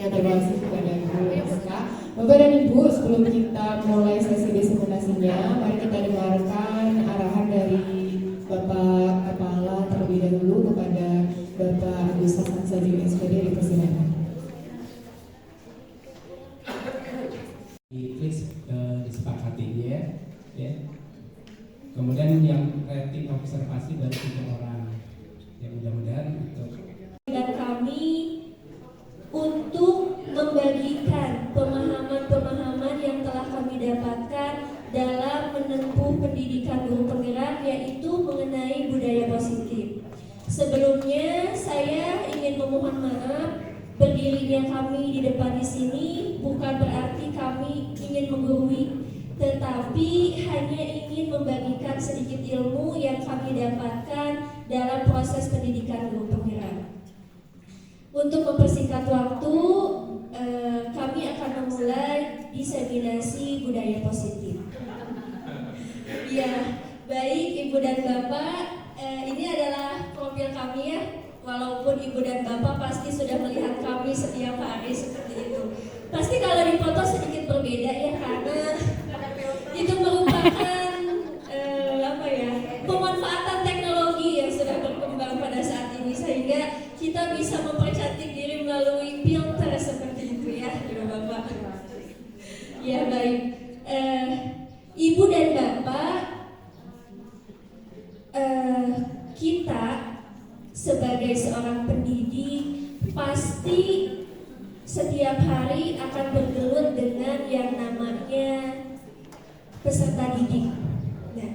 terima kasih kepada Ibu Rizka. Bapak dan Ibu, sebelum kita mulai sesi diseminasinya, mari kita dengarkan arahan dari Bapak Kepala terlebih dahulu kepada Bapak Agus Hasan Sadiq SPD di persidangan. Please disepakati ya. Kemudian yang rating observasi dari 3 orang. Ya mudah-mudahan untuk dan kami untuk membagikan pemahaman-pemahaman yang telah kami dapatkan dalam menempuh pendidikan guru penggerak, yaitu mengenai budaya positif. Sebelumnya saya ingin memohon maaf, berdirinya kami di depan di sini bukan berarti kami ingin menggurui, tetapi hanya ingin membagikan sedikit ilmu yang kami dapatkan dalam proses pendidikan guru penggerak. Untuk mempersingkat waktu, kami akan memulai diseminasi budaya positif. Ya, baik Ibu dan Bapak, ini adalah profil kami ya. Walaupun Ibu dan Bapak pasti sudah melihat kami setiap hari seperti itu. Pasti kalau dipoto sedikit berbeda ya, karena itu merupakan pemanfaatan teknologi yang sudah berkembang pada saat ini, sehingga kita bisa mempercantik diri melalui filter seperti itu ya, Ibu Bapak. Ya baik, Ibu dan Bapak, kita sebagai seorang pendidik pasti setiap hari akan bergelut dengan yang namanya peserta didik. Nah,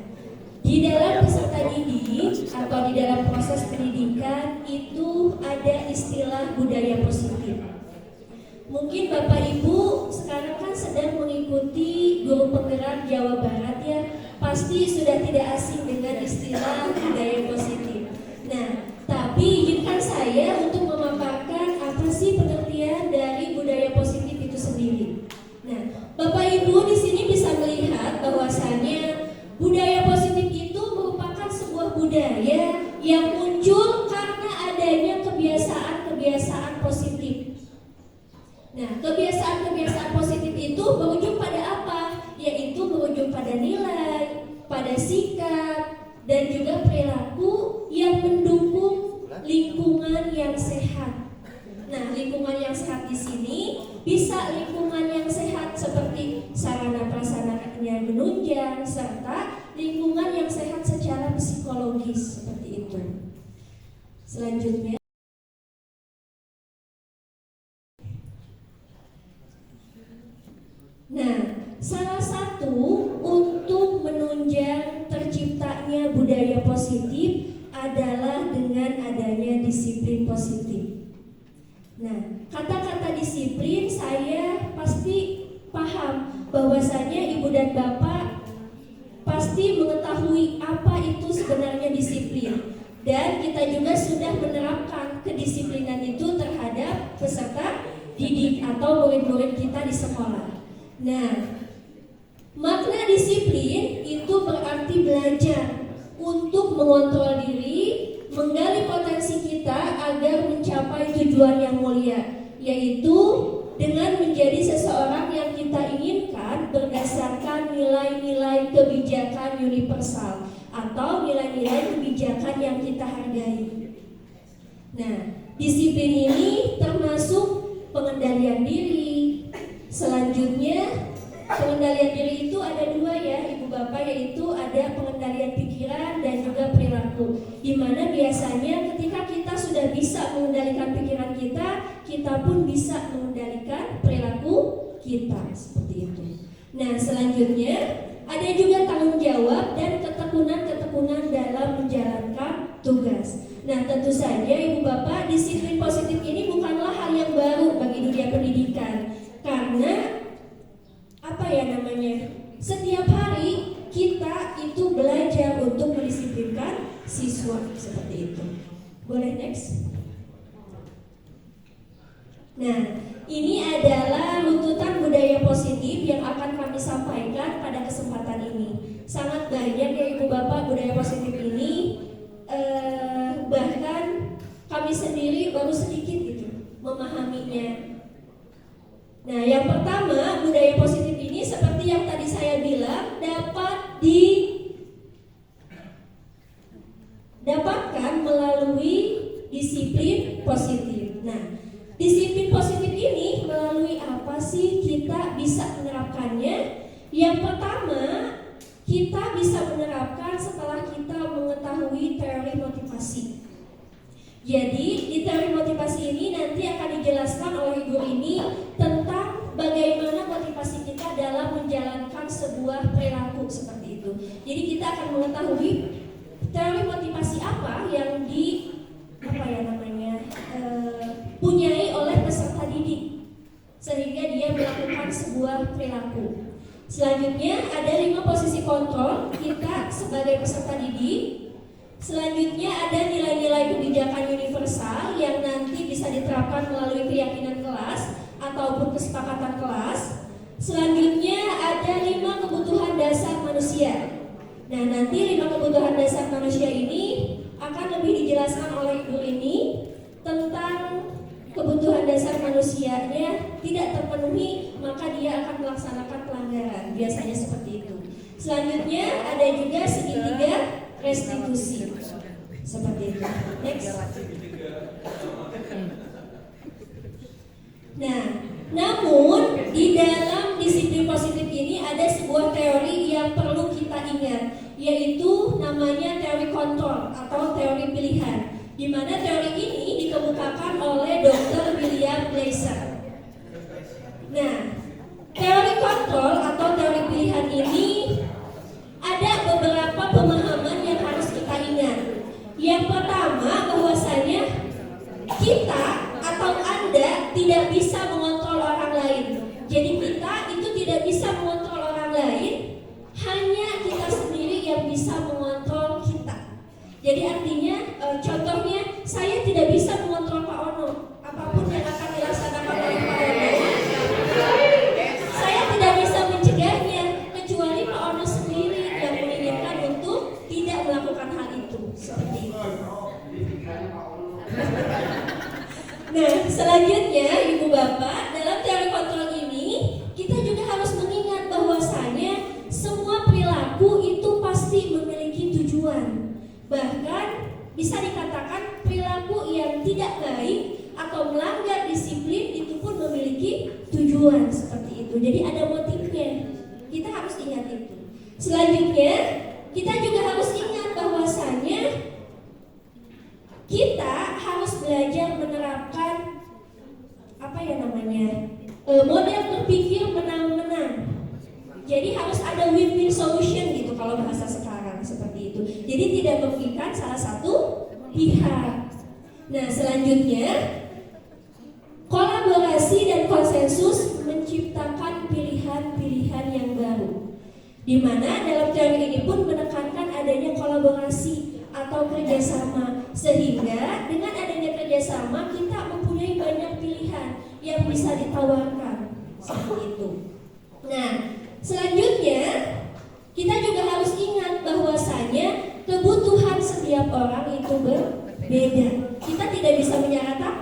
di dalam peserta didik atau di dalam proses pendidikan itu ada istilah budaya positif. Mungkin Bapak Ibu sekarang kan sedang mengikuti guru penggerak Jawa Barat ya, pasti sudah tidak asing dengan istilah budaya positif. Nah, tapi izinkan saya untuk memaparkan apa sih pengertian dari budaya positif itu sendiri. Nah, Bapak Ibu di sini bisa melihat bahwasannya budaya positif itu merupakan sebuah budaya yang muncul karena adanya kebiasaan-kebiasaan positif. Nah, kebiasaan-kebiasaan positif itu berujung pada apa? Yaitu berujung pada nilai, pada sikap, dan juga perilaku yang mendukung lingkungan yang sehat. Nah, lingkungan yang sehat di sini bisa lingkungan yang sehat seperti sarana prasarananya menunjang, serta lingkungan yang sehat secara psikologis seperti itu. Selanjutnya, nah, salah satu untuk menunjang terciptanya budaya positif adalah dengan adanya disiplin positif. Nah, kata-kata disiplin saya pasti paham bahwasanya Ibu dan Bapak pasti mengetahui apa itu sebenarnya disiplin, dan kita juga sudah menerapkan kedisiplinan itu terhadap peserta didik atau murid-murid kita di sekolah. Nah, makna disiplin itu berarti belajar untuk mengontrol diri, menggali potensi kita agar mencapai tujuan yang mulia, yaitu dengan menjadi seseorang yang kita inginkan berdasarkan nilai-nilai kebijakan universal atau nilai-nilai kebijakan yang kita hargai. Nah, disiplin ini termasuk pengendalian diri. Selanjutnya, pengendalian diri itu ada 2 ya Ibu Bapak, yaitu ada pengendalian pikiran dan juga perilaku, di mana biasanya ketika kita sudah bisa mengendalikan pikiran kita, kita pun bisa mengendalikan perilaku kita seperti itu. Nah, selanjutnya ada juga tanggung jawab dan ketekunan dalam menjalankan tugas. Nah, tentu saja Ibu Bapak, disiplin positif ini bukanlah hal yang baru bagi dunia pendidikan, karena setiap hari kita itu belajar untuk mendisiplinkan siswa seperti itu. Boleh next? Nah, ini adalah runtutan budaya positif yang akan kami sampaikan pada kesempatan ini. Sangat banyak ya Ibu Bapak budaya positif ini, bahkan kami sendiri baru sedikit gitu memahaminya. Nah, yang pertama, budaya positif ini seperti yang tadi saya bilang dapat didapatkan melalui disiplin positif. Nah, disiplin positif ini melalui apa sih kita bisa menerapkannya? Yang pertama, kita bisa menerapkan setelah kita mengetahui teori motivasi. Jadi di teori motivasi ini nanti akan dijelaskan oleh guru ini tentang bagaimana motivasi kita dalam menjalankan sebuah perilaku seperti itu. Jadi kita akan mengetahui teori motivasi apa yang punyai oleh peserta didik sehingga dia melakukan sebuah perilaku. Selanjutnya ada 5 posisi kontrol kita sebagai peserta didik. Selanjutnya ada nilai-nilai kebijakan universal yang nanti bisa diterapkan melalui keyakinan kelas ataupun kesepakatan kelas. Selanjutnya ada 5 kebutuhan dasar manusia. Nah, nanti 5 kebutuhan dasar manusia ini akan lebih dijelaskan oleh Ibu ini tentang kebutuhan dasar manusianya tidak terpenuhi, maka dia akan melaksanakan pelanggaran. Biasanya seperti itu. Selanjutnya ada juga segitiga restitusi. Seperti itu. Next. Nah, namun di dalam disiplin positif ini ada sebuah teori yang perlu kita ingat, yaitu namanya teori kontrol atau teori pilihan, di mana teori ini dikemukakan oleh Dr. William Glasser. Nah, teori kontrol atau teori pilihan ini ada beberapa pemahaman yang harus kita ingat. Yang pertama, bahwasanya kita atau Anda tidak bisa mengontrol orang lain. Jadi kita itu tidak bisa mengontrol orang lain, hanya kita sendiri yang bisa mengontrol kita. Jadi artinya, contohnya saya tidak bisa mengontrol Pak Ono. Apapun yang akan dilaksanakan oleh Pak Ono, saya tidak bisa mencegahnya, kecuali Pak Ono sendiri yang menginginkan untuk tidak melakukan hal itu. Seperti itu. Nah, selanjutnya Ibu Bapak, dalam teori kontrol ini kita juga harus mengingat bahwasanya semua perilaku itu pasti memiliki tujuan. Bahkan bisa dikatakan perilaku yang tidak baik atau melanggar disiplin itu pun memiliki tujuan seperti itu. Jadi ada motifnya. Kita harus ingat itu. Selanjutnya, kita juga harus ingat bahwasanya kita harus belajar menerapkan model berpikir menang-menang. Jadi harus ada win-win solution gitu kalau bahasa sekarang seperti itu. Jadi tidak merugikan salah satu pihak. Nah, selanjutnya kolaborasi dan konsensus menciptakan pilihan-pilihan yang baru. Di mana dalam teori ini pun menekankan adanya kolaborasi atau kerjasama, sehingga dengan adanya kerjasama kita mempunyai banyak pilihan yang bisa ditawarkan seperti itu. Nah, selanjutnya kita juga harus ingat bahwasanya kebutuhan setiap orang itu berbeda. Kita tidak bisa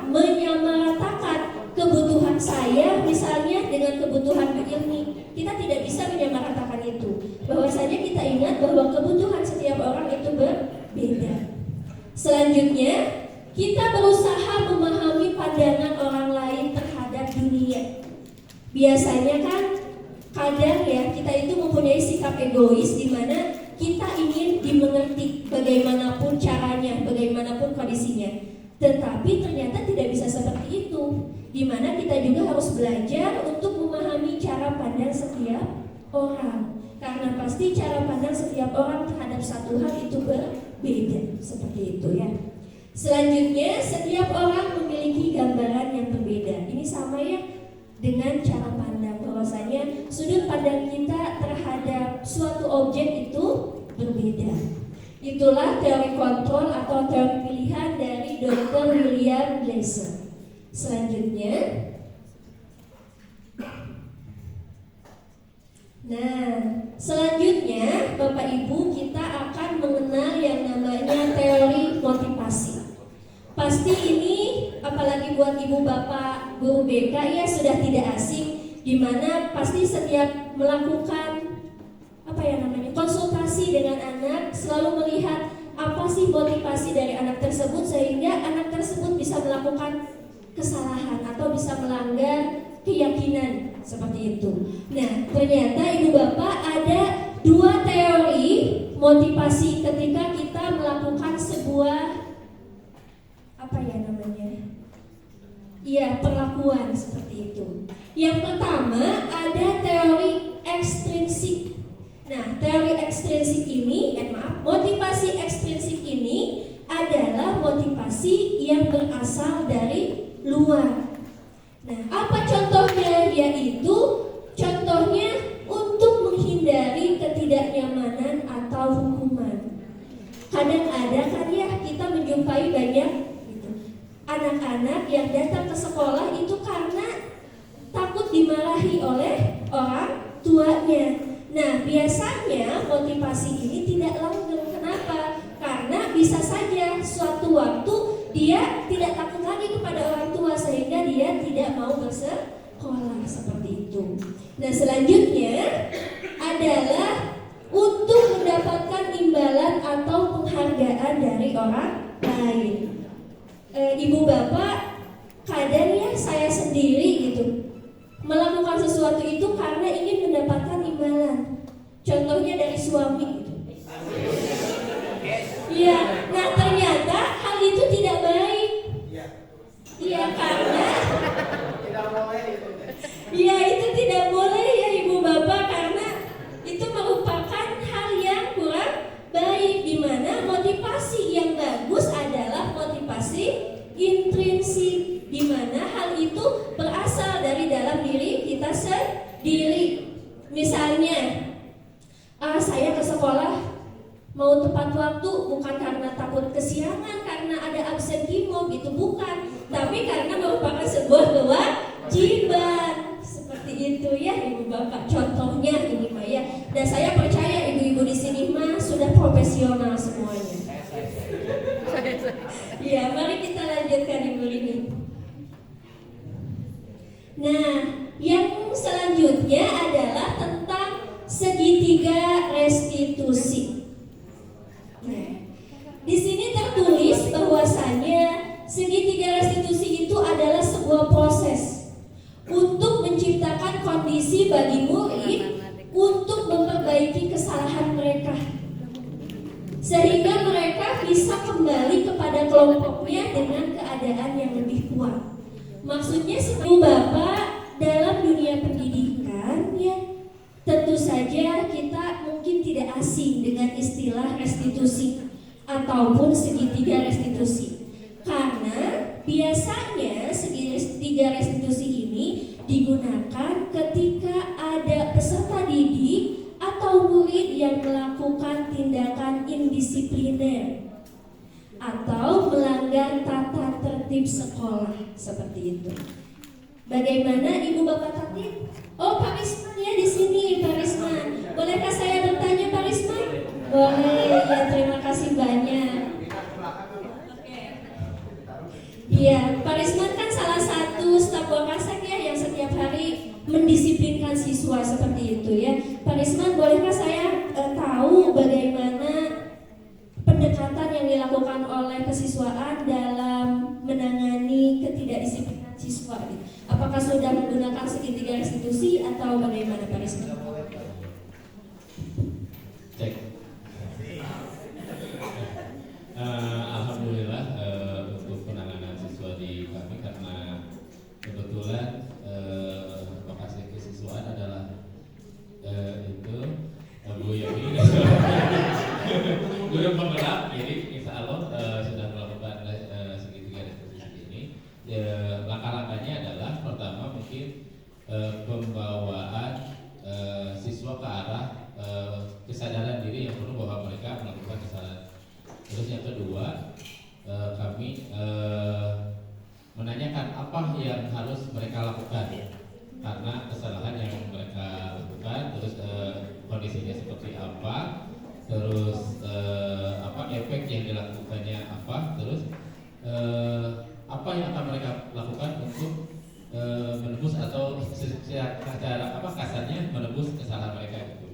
menyamaratakan kebutuhan saya misalnya dengan kebutuhan Bu Irni. Kita tidak bisa menyamaratakan itu. Bahwasanya kita ingat bahwa kebutuhan setiap orang itu berbeda. Selanjutnya, kita berusaha memahami pandangan orang lain terhadap dunia. Biasanya kan kadang ya kita itu mempunyai sikap egois di mana kita ingin dimengerti bagaimanapun caranya, bagaimanapun kondisinya. Tetapi ternyata tidak bisa seperti itu. Di mana kita juga harus belajar untuk memahami cara pandang setiap orang. Karena pasti cara pandang setiap orang terhadap satu hal itu berbeda, seperti itu ya. Selanjutnya, setiap orang memiliki gambaran yang berbeda. Ini sama ya dengan cara pandang, bahwasanya sudut pandang kita terhadap suatu objek itu berbeda. Itulah teori kontrol atau teori pilihan dari Dr. William Glasser. Selanjutnya, selanjutnya Bapak Ibu kita akan mengenal yang namanya teori motivasi. Pasti ini apalagi buat ibu bapak guru BK ya sudah tidak asing, di mana pasti setiap melakukan konsultasi dengan anak selalu melihat apa sih motivasi dari anak tersebut sehingga anak tersebut bisa melakukan kesalahan atau bisa melanggar keyakinan seperti itu. Nah, ternyata ibu bapak ada 2 teori motivasi ketika kita melakukan sebuah perlakuan seperti itu. Yang pertama ada teori ekstrinsik. Nah, teori ekstrinsik ini, motivasi ekstrinsik ini adalah motivasi yang berasal dari luar. Nah, apa contohnya? Yaitu contohnya untuk menghindari ketidaknyamanan atau hukuman. Kadang ada kan ya kita menjumpai banyak anak-anak yang datang ke sekolah itu karena takut dimarahi oleh orang tuanya. Nah, biasanya motivasi ini tidak langgeng. Kenapa? Karena bisa saja suatu waktu dia tidak takut lagi kepada orang tua sehingga dia tidak mau bersekolah seperti itu. Nah, selanjutnya adalah untuk mendapatkan imbalan atau penghargaan dari orang lain. Ibu bapak, kadang ya saya sendiri gitu melakukan sesuatu itu karena ingin mendapatkan imbalan. Contohnya dari suami gitu. Iya, nah ternyata hal itu tidak baik. Iya, karena iya itu tidak boleh ya ibu bapak, karena itu merupakan hal yang kurang baik, di mana motivasi yang bagus adalah motivasi intrinsik, di mana hal itu berasal dari dalam diri kita sendiri. Misalnya, saya ke sekolah mau tepat waktu bukan karena takut kesiangan, karena ada absen kimo gitu, bukan, tapi karena merupakan sebuah kewajiban. Seperti itu ya ibu bapak, contohnya ini mah ya. Dan saya percaya ibu-ibu di sini mah sudah profesional semuanya. Ya, mari kita lanjutkan ibu ini. Nah, yang selanjutnya adalah tentang segitiga restitusi. Nah, di sini tertulis bahwasanya segitiga restitusi itu adalah sebuah proses untuk menciptakan kondisi bagi murid untuk memperbaiki kesalahan mereka, sehingga mereka bisa kembali kepada kelompoknya dengan keadaan yang lebih kuat. Maksudnya seperti bapak dalam dunia pendidikan ya, tentu saja kita mungkin tidak asing dengan istilah restitusi ataupun segitiga restitusi, karena biasanya segitiga restitusi ini digunakan ketika ada peserta didik atau murid yang melakukan tindakan indisipliner atau melanggar tata tertib sekolah seperti itu. Bagaimana ibu bapak tertib? Oh, Pak Risman ya di sini, Pak Risman. Bolehkah saya bertanya Pak Risman? Boleh, ya terima kasih banyak. Iya, Pak Risman kan salah satu staf Wakasek ya yang setiap hari mendisiplinkan siswa seperti itu ya. Pak Risman, bolehkah saya tahu bagaimana pendekatan yang dilakukan oleh kesiswaan dalam menangani ketidakdisiplinan siswa? Apakah sudah menggunakan segitiga restitusi atau bagaimana Pak Risman? Cek. Alhamdulillah untuk penanganan siswa di kami, karena kebetulan lokasi kesiswaan adalah itu Bu Yoni guru penggerak, jadi insya Allah sudah melakukan segitiga restitusi ini. Langkah-langkahnya adalah pertama mungkin pembawaan siswa ke arah kesadaran diri yang perlu bahwa mereka melakukan kesalahan. Terus yang kedua, kami menanyakan apa yang harus mereka lakukan karena kesalahan yang mereka lakukan, terus kondisinya seperti apa, terus apa efek yang dilakukannya apa, terus apa yang akan mereka menebus kesalahan mereka itu.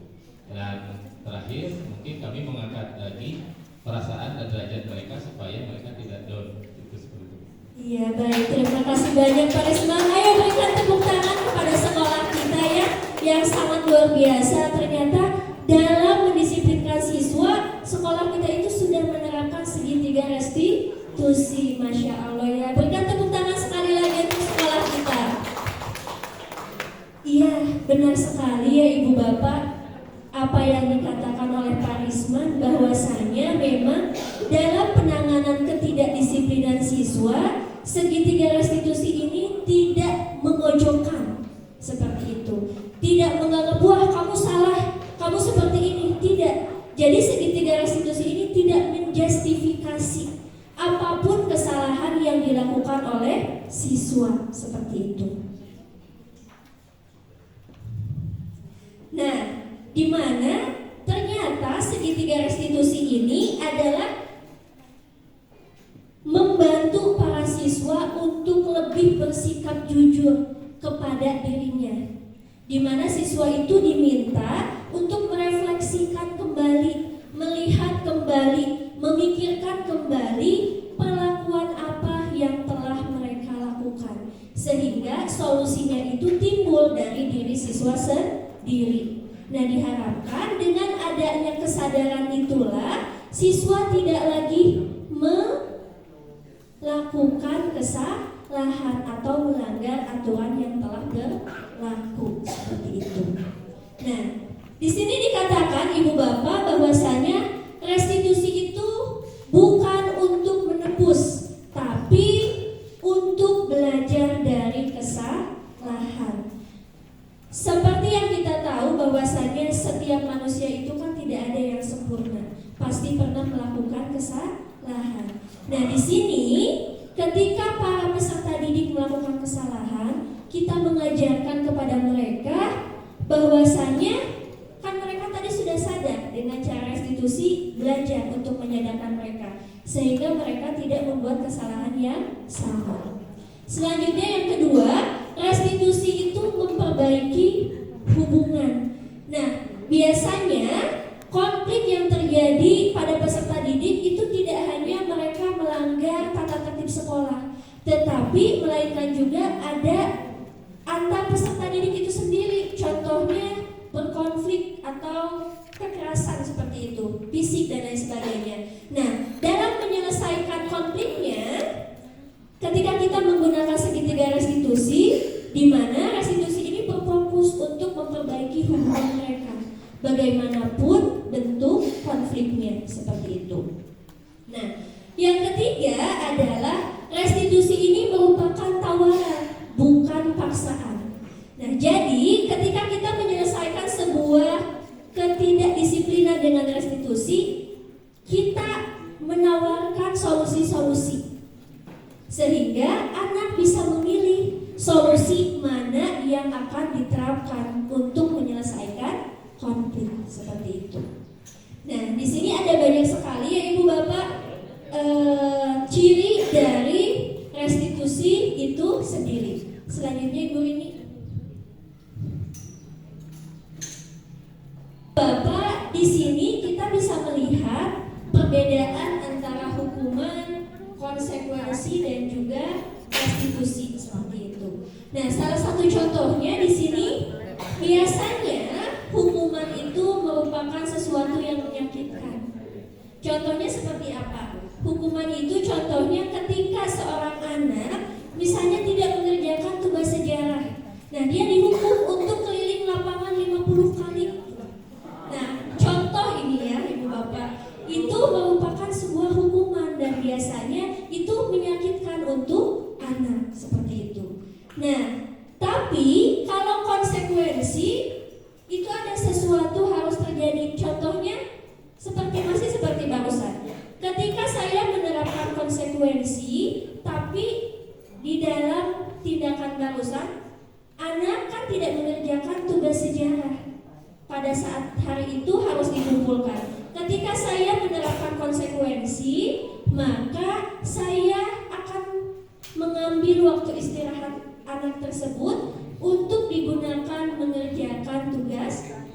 Dan terakhir mungkin kami mengangkat lagi perasaan dan derajat mereka supaya mereka tidak down. Itu seperti itu. Iya, baik, terima kasih banyak Pak Risman. Ayo berikan tepuk tangan kepada sekolah kita ya, yang sangat luar biasa. Ternyata dalam mendisiplinkan siswa, sekolah kita itu sudah menerapkan segitiga restitusi. Masya Allah ya. Berikan tepuk tangan sekali lagi untuk sekolah kita. Iya, benar sekali ya Ibu Bapak, apa yang dikatakan oleh Pak Risman, bahwasanya memang dalam penanganan ketidakdisiplinan siswa, segitiga restitusi ini tidak memojokkan seperti itu, tidak menganggap wah kamu salah, kamu seperti ini, tidak. Jadi segitiga restitusi ini tidak menjustifikasi apapun kesalahan yang dilakukan oleh siswa seperti itu. Nah, di mana ternyata segitiga restitusi ini adalah membantu para siswa untuk lebih bersikap jujur kepada dirinya, di mana siswa itu diminta untuk merefleksikan kembali, melihat kembali, memikirkan kembali perlakuan apa yang telah mereka lakukan, sehingga solusinya itu timbul dari diri siswa sendiri. Nah, diharapkan dengan adanya kesadaran itulah siswa tidak lagi melakukan kesalahan atau melanggar aturan yang telah berlaku seperti itu. Nah, di sini dikatakan Ibu Bapak bahwasanya restitusi itu bukan untuk menebus, tapi untuk belajar dari kesalahan. Seperti yang kita tahu bahwasanya setiap manusia itu kan tidak ada yang sempurna, pasti pernah melakukan kesalahan. Nah, di sini ketika para peserta didik melakukan kesalahan, kita mengajarkan kepada mereka bahwasanya kan mereka tadi sudah sadar dengan cara restitusi, belajar untuk menyadarkan mereka sehingga mereka tidak membuat kesalahan yang sama. Selanjutnya yang kedua, restitusi itu memperbaiki hubungan. Nah, biasanya konflik yang terjadi pada peserta didik itu tidak hanya mereka melanggar tata tertib sekolah, tetapi melainkan juga ada antar peserta didik itu sendiri. Contohnya berkonflik atau kekerasan seperti itu, fisik dan lain sebagainya. Nah, dalam menyelesaikan konfliknya, ketika kita menggunakan segitiga restitusi, di mana restitusi ini berfokus untuk memperbaiki hubungan mereka, bagaimanapun bentuk konfliknya seperti itu. Nah, yang ketiga adalah restitusi ini merupakan tawaran, bukan paksaan. Nah, jadi ketika kita menyelesaikan sebuah ketidakdisiplinan dengan restitusi, kita menawarkan solusi-solusi sehingga anak bisa memilih solusi mana yang akan diterapkan untuk menyelesaikan konflik seperti itu. Nah, di sini ada banyak sekali ya Ibu Bapak ciri dari restitusi itu sendiri. Selanjutnya Ibu ini, Bapak, di sini kita bisa melihat perbedaan antara hukuman, konsekuensi dan juga restitusi seperti itu. Nah, salah satu contohnya di sini biasanya hukuman itu merupakan sesuatu yang menyakitkan. Contohnya seperti apa? Hukuman itu contohnya ketika seorang anak misalnya tidak mengerjakan tugas sejarah. Nah, dia dihukum untuk keliling lapangan 50 kali. Nah, contoh ini ya Ibu Bapak, itu merupakan sebuah hukuman dan biasanya itu menyakitkan untuk anak seperti itu. Nah, tapi kalau konsekuensi itu ada sesuatu harus terjadi. Contohnya masih seperti barusan. Ketika saya menerapkan konsekuensi, tapi di dalam tindakan barusan, anak kan tidak mengerjakan tugas sejarah. Pada saat hari itu harus dikumpulkan. Ketika saya menerapkan konsekuensi, maka saya akan mengambil waktu istirahat anak tersebut untuk digunakan mengerjakan tugas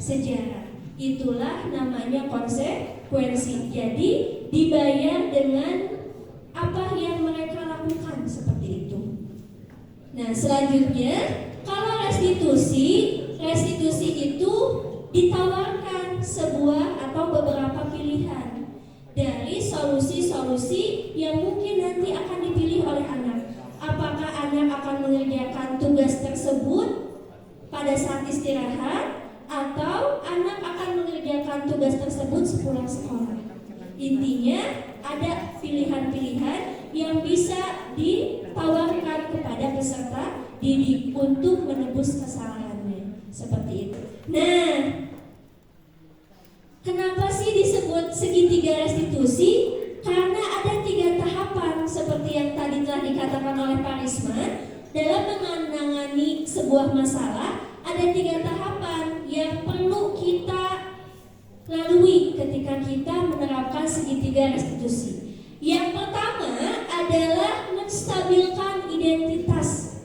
sejarah. Itulah namanya konsekuensi. Jadi dibayar dengan apa yang mereka lakukan, seperti itu. Nah, selanjutnya kalau restitusi itu ditawarkan sebuah atau beberapa pilihan dari solusi-solusi yang mungkin nanti akan dipilih oleh anak. Apakah anak akan mengerjakan tugas tersebut pada saat istirahat, atau anak akan mengerjakan tugas tersebut sepulang sekolah. Intinya ada pilihan-pilihan yang bisa ditawarkan kepada peserta didik untuk menebus kesalahannya, seperti itu. Nah, kenapa sih disebut segitiga restitusi? Karena ada 3 tahapan seperti yang tadi telah dikatakan oleh Pak Risman. Dalam menangani sebuah masalah, ada 3 tahapan yang perlu kita lalui ketika kita menerapkan segitiga restitusi. Yang pertama adalah menstabilkan identitas.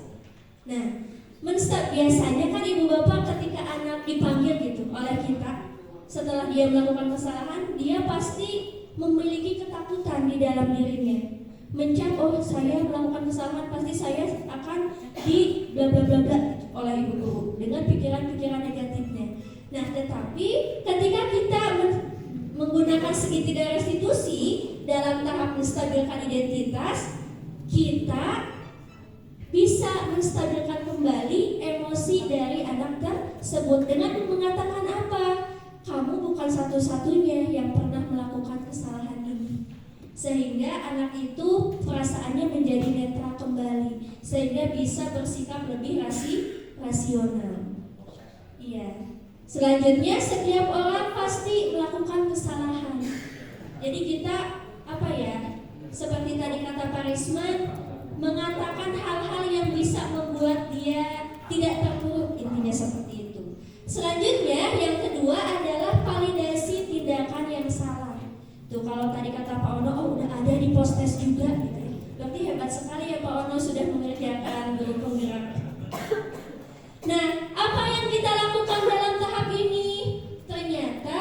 Nah, biasanya kan ibu bapak ketika anak dipanggil gitu oleh kita, setelah dia melakukan kesalahan, dia pasti memiliki ketakutan di dalam dirinya. Mencap, oh saya melakukan kesalahan, pasti saya akan di bla bla bla bla oleh ibu guru dengan pikiran-pikiran negatifnya. Nah, tetapi ketika kita menggunakan segitiga restitusi dalam tahap menstabilkan identitas, kita bisa menstabilkan kembali emosi dari anak tersebut dengan mengatakan apa? Kamu bukan satu-satunya yang pernah melakukan kesalahan ini. Sehingga anak itu perasaannya menjadi netral kembali, sehingga bisa bersikap lebih rasional. Iya. Selanjutnya, setiap orang pasti melakukan kesalahan. Jadi kita seperti tadi kata Pak Risman, mengatakan hal-hal yang bisa membuat dia tidak terpuruk, intinya seperti itu. Selanjutnya, yang kedua adalah validasi tindakan yang salah. Tuh, kalau tadi kata Pak Ono, oh udah ada di postes juga gitu ya. Berarti hebat sekali ya Pak Ono sudah mengerjakan guru penggerak. Nah, apa yang kita lakukan dalam tahap ini? Ternyata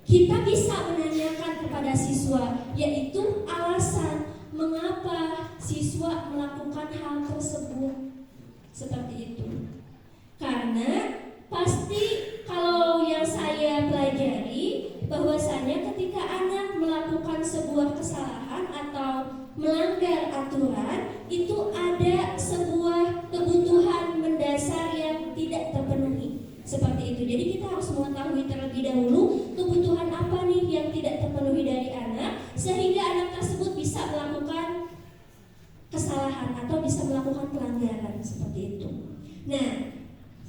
kita bisa menanyakan kepada siswa, yaitu alasan mengapa siswa melakukan hal tersebut. Seperti itu. Karena pasti kalau yang saya pelajari, bahwasanya ketika anak melakukan sebuah kesalahan atau melanggar aturan, itu ada sebuah kebutuhan mendasar yang tidak terpenuhi. Seperti itu. Jadi kita harus mengetahui terlebih dahulu kebutuhan apa nih yang tidak terpenuhi dari anak, sehingga anak tersebut bisa melakukan kesalahan atau bisa melakukan pelanggaran seperti itu. Nah,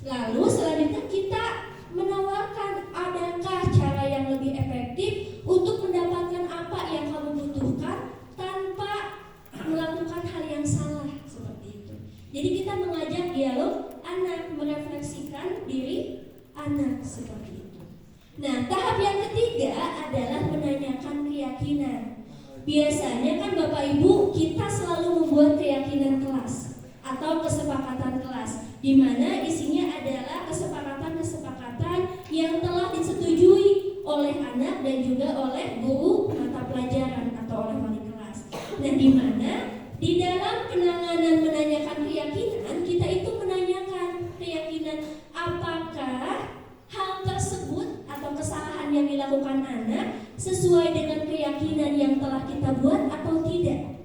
lalu selanjutnya kita menawarkan adakah cara yang lebih efektif untuk mendapatkan apa yang kamu butuhkan tanpa melakukan hal yang salah, seperti itu. Jadi kita mengajak dialog anak, merefleksikan diri anak, seperti itu. Nah, tahap yang ketiga adalah menanyakan keyakinan. Biasanya kan Bapak Ibu, kita selalu membuat keyakinan kelas atau kesepakatan kelas, di mana isinya adalah kesepakatan-kesepakatan yang telah disetujui oleh anak dan juga oleh guru mata pelajaran atau oleh wali kelas. Nah, di mana di dalam penanganan menanyakan keyakinan, kita itu menanyakan keyakinan apakah hal tersebut atau kesalahan yang dilakukan anak sesuai dengan keyakinan yang telah kita buat atau tidak.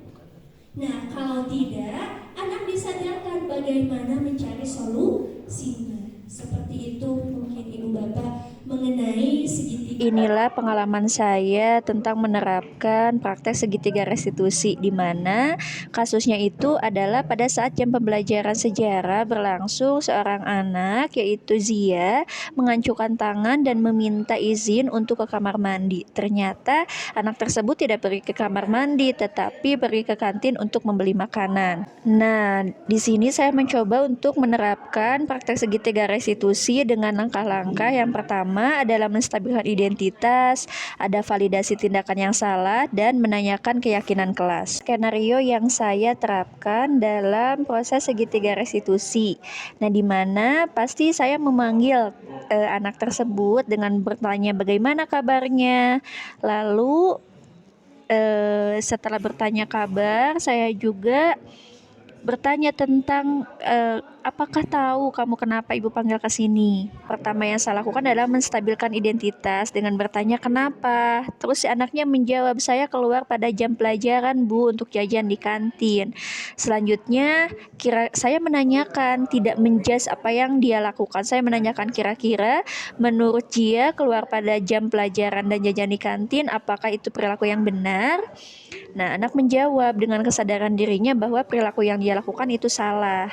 Nah, kalau tidak, anak disadarkan bagaimana mencari solusinya. Seperti itu mungkin Ibu Bapak mengenai segitiga. Inilah pengalaman saya tentang menerapkan praktek segitiga restitusi, di mana kasusnya itu adalah pada saat jam pembelajaran sejarah berlangsung, seorang anak yaitu Zia mengacukan tangan dan meminta izin untuk ke kamar mandi. Ternyata anak tersebut tidak pergi ke kamar mandi, tetapi pergi ke kantin untuk membeli makanan. Nah, di sini saya mencoba untuk menerapkan praktek segitiga restitusi dengan langkah-langkah. Yang pertama, pertama adalah menstabilkan identitas, ada validasi tindakan yang salah, dan menanyakan keyakinan kelas. Skenario yang saya terapkan dalam proses segitiga restitusi. Nah, di mana pasti saya memanggil anak tersebut dengan bertanya bagaimana kabarnya. Lalu setelah bertanya kabar, saya juga bertanya tentang apakah tahu kamu kenapa ibu panggil ke sini. Pertama yang saya lakukan adalah menstabilkan identitas dengan bertanya kenapa. Terus si anaknya menjawab, saya keluar pada jam pelajaran bu untuk jajan di kantin. Selanjutnya saya menanyakan, tidak menjudge apa yang dia lakukan. Saya menanyakan kira-kira menurut dia keluar pada jam pelajaran dan jajan di kantin, apakah itu perilaku yang benar? Nah, anak menjawab dengan kesadaran dirinya bahwa perilaku yang dia lakukan itu salah.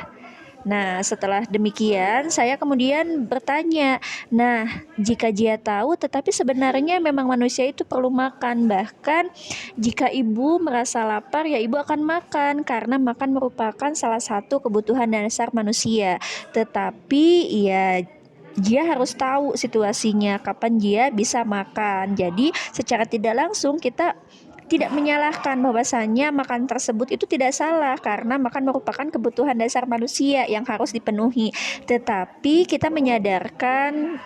Nah, setelah demikian, saya kemudian bertanya, nah, jika dia tahu, tetapi sebenarnya memang manusia itu perlu makan. Bahkan, jika ibu merasa lapar, ya ibu akan makan, karena makan merupakan salah satu kebutuhan dasar manusia. Tetapi, ya, dia harus tahu situasinya, kapan dia bisa makan. Jadi, secara tidak langsung kita tidak menyalahkan bahwasannya makan tersebut itu tidak salah karena makan merupakan kebutuhan dasar manusia yang harus dipenuhi. Tetapi kita menyadarkan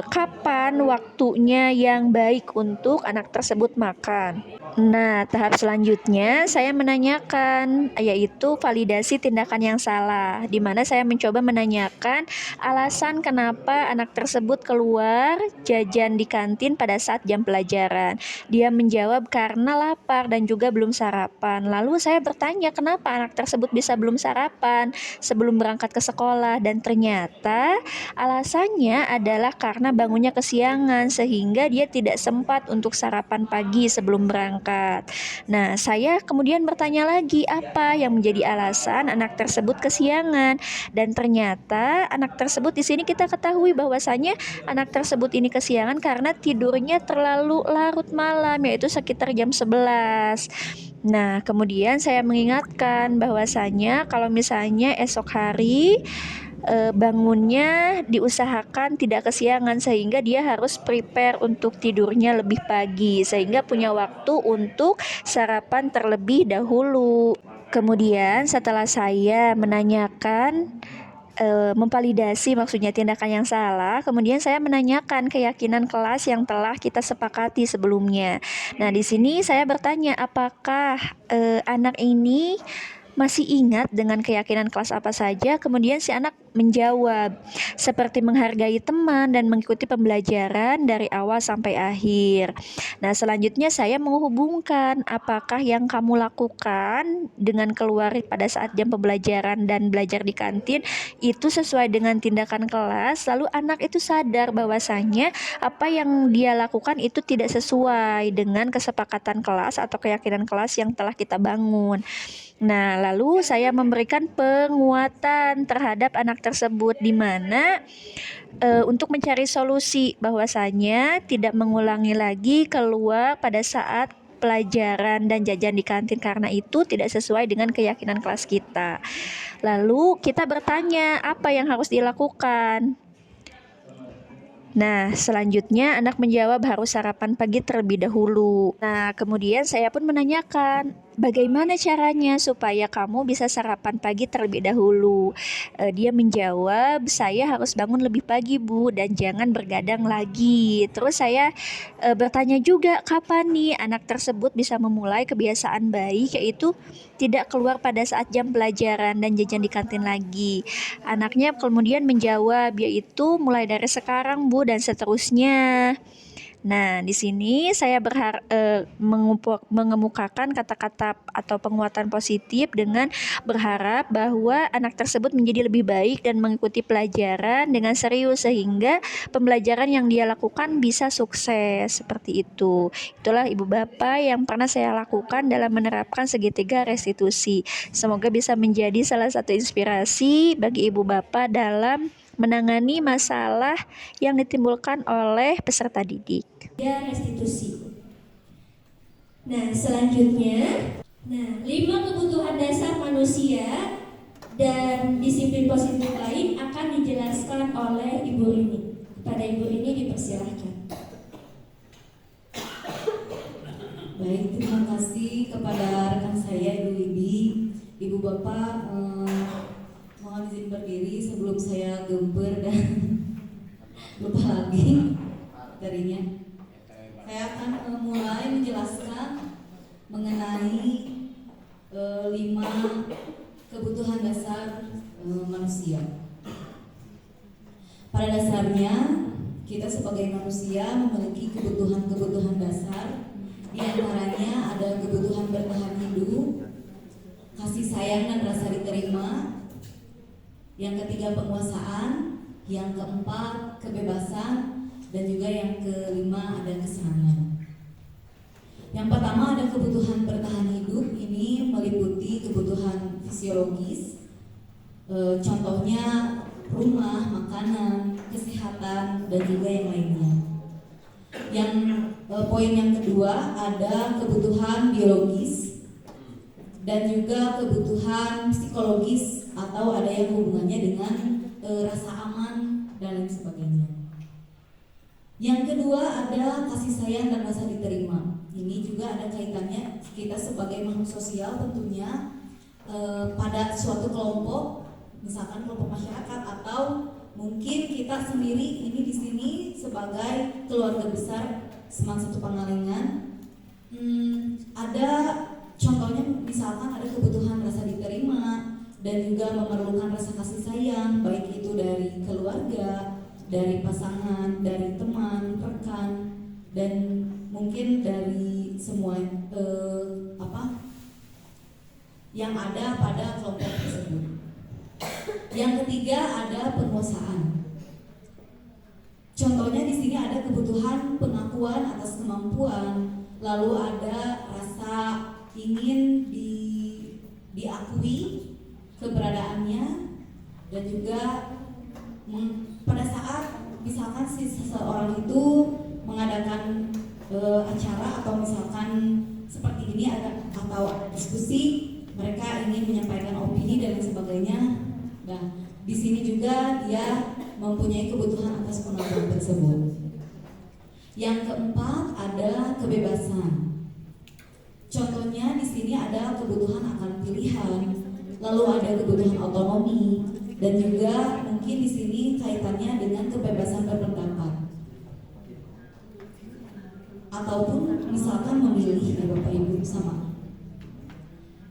kapan waktunya yang baik untuk anak tersebut makan. Nah, tahap selanjutnya saya menanyakan, yaitu validasi tindakan yang salah, di mana saya mencoba menanyakan alasan kenapa anak tersebut keluar jajan di kantin pada saat jam pelajaran. Dia menjawab karena lapar dan juga belum sarapan. Lalu saya bertanya kenapa anak tersebut bisa belum sarapan sebelum berangkat ke sekolah, dan ternyata alasannya adalah karena bangunnya kesiangan sehingga dia tidak sempat untuk sarapan pagi sebelum berangkat. Nah, saya kemudian bertanya lagi apa yang menjadi alasan anak tersebut kesiangan, dan ternyata anak tersebut di sini kita ketahui bahwasanya anak tersebut ini kesiangan karena tidurnya terlalu larut malam, yaitu sekitar jam 11. Nah, kemudian saya mengingatkan bahwasanya kalau misalnya esok hari bangunnya diusahakan tidak kesiangan sehingga dia harus prepare untuk tidurnya lebih pagi sehingga punya waktu untuk sarapan terlebih dahulu. Kemudian setelah saya menanyakan memvalidasi maksudnya tindakan yang salah, kemudian saya menanyakan keyakinan kelas yang telah kita sepakati sebelumnya. Nah, di sini saya bertanya apakah anak ini masih ingat dengan keyakinan kelas apa saja. Kemudian si anak menjawab seperti menghargai teman dan mengikuti pembelajaran dari awal sampai akhir. Nah, selanjutnya saya menghubungkan apakah yang kamu lakukan dengan keluar pada saat jam pembelajaran dan belajar di kantin itu sesuai dengan tindakan kelas. Lalu anak itu sadar bahwasanya apa yang dia lakukan itu tidak sesuai dengan kesepakatan kelas atau keyakinan kelas yang telah kita bangun. Nah, lalu saya memberikan penguatan terhadap anak tersebut di mana untuk mencari solusi bahwasanya tidak mengulangi lagi keluar pada saat pelajaran dan jajan di kantin karena itu tidak sesuai dengan keyakinan kelas kita. Lalu kita bertanya apa yang harus dilakukan. Nah, selanjutnya anak menjawab harus sarapan pagi terlebih dahulu. Nah, kemudian saya pun menanyakan, bagaimana caranya supaya kamu bisa sarapan pagi terlebih dahulu? Dia menjawab, saya harus bangun lebih pagi bu dan jangan bergadang lagi. Terus saya bertanya juga, kapan nih anak tersebut bisa memulai kebiasaan baik yaitu tidak keluar pada saat jam pelajaran dan jajan di kantin lagi. Anaknya kemudian menjawab, yaitu mulai dari sekarang bu dan seterusnya. Nah, di sini saya mengemukakan kata-kata atau penguatan positif dengan berharap bahwa anak tersebut menjadi lebih baik dan mengikuti pelajaran dengan serius sehingga pembelajaran yang dia lakukan bisa sukses seperti itu. Itulah Ibu Bapak yang pernah saya lakukan dalam menerapkan segitiga restitusi. Semoga bisa menjadi salah satu inspirasi bagi Ibu Bapak dalam menangani masalah yang ditimbulkan oleh peserta didik. Ya, restitusi. Nah, selanjutnya, 5 kebutuhan dasar manusia dan disiplin positif lain akan dijelaskan oleh Ibu Rini. Kepada Ibu ini dipersilahkan. Baik, terima kasih kepada rekan saya Ibu Wibi. Ibu Bapak, mohon izin berdiri sebelum saya gemper dan lupa lagi materinya. Saya akan mulai menjelaskan mengenai 5 kebutuhan dasar manusia. Pada dasarnya, kita sebagai manusia memiliki kebutuhan-kebutuhan dasar. Di antaranya ada kebutuhan bertahan hidup, kasih sayang dan rasa diterima. Yang ketiga penguasaan, yang keempat kebebasan, dan juga yang kelima ada kesenangan. Yang pertama ada kebutuhan bertahan hidup, ini meliputi kebutuhan fisiologis, contohnya rumah, makanan, kesehatan, dan juga yang lainnya. Yang poin yang kedua ada kebutuhan biologis dan juga kebutuhan psikologis atau ada yang hubungannya dengan rasa aman dan lain sebagainya. Yang kedua ada kasih sayang dan rasa diterima. Ini juga ada kaitannya kita sebagai makhluk sosial tentunya pada suatu kelompok, misalkan kelompok masyarakat atau mungkin kita sendiri ini di sini sebagai keluarga besar Semang Satu Pangalengan. Ada contohnya misalkan ada kebutuhan rasa diterima dan juga memerlukan rasa kasih sayang, baik itu dari keluarga, dari pasangan, dari teman, rekan, dan mungkin dari semua yang ada pada kelompok tersebut. Yang ketiga ada penguasaan. Contohnya di sini ada kebutuhan pengakuan atas kemampuan, lalu ada rasa ingin diakui keberadaannya, dan juga pada saat misalkan si seseorang itu mengadakan acara atau misalkan seperti ini atau diskusi, mereka ingin menyampaikan opini dan lain sebagainya. Nah, di sini juga dia mempunyai kebutuhan atas pengakuan tersebut. Yang keempat ada kebebasan. Contohnya di sini ada kebutuhan akan pilihan, lalu ada kebutuhan otonomi, dan juga mungkin di sini kaitannya dengan kebebasan berpendapat ataupun misalkan memilih ya Bapak Ibu sama.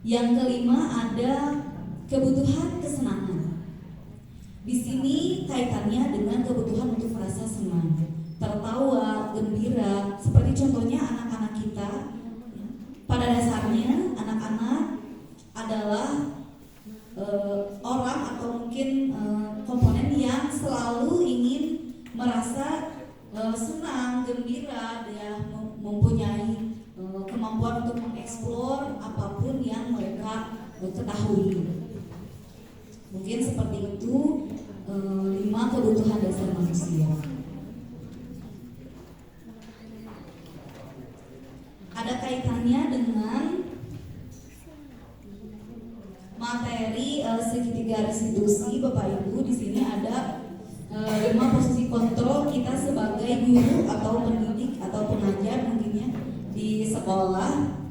Yang kelima ada kebutuhan kesenangan. Di sini kaitannya dengan kebutuhan untuk merasa senang, tertawa, gembira. Seperti contohnya anak-anak kita. Pada dasarnya anak-anak adalah orang atau mungkin komponen yang selalu ingin merasa senang, gembira, dia mempunyai kemampuan untuk mengeksplor apapun yang mereka ketahui. Mungkin seperti itu 5 kebutuhan dasar manusia. Ada kaitannya dengan materi segitiga restitusi Bapak Ibu. Di sini ada 5 posisi kontrol kita sebagai guru atau pendidik atau pengajar mungkinnya di sekolah.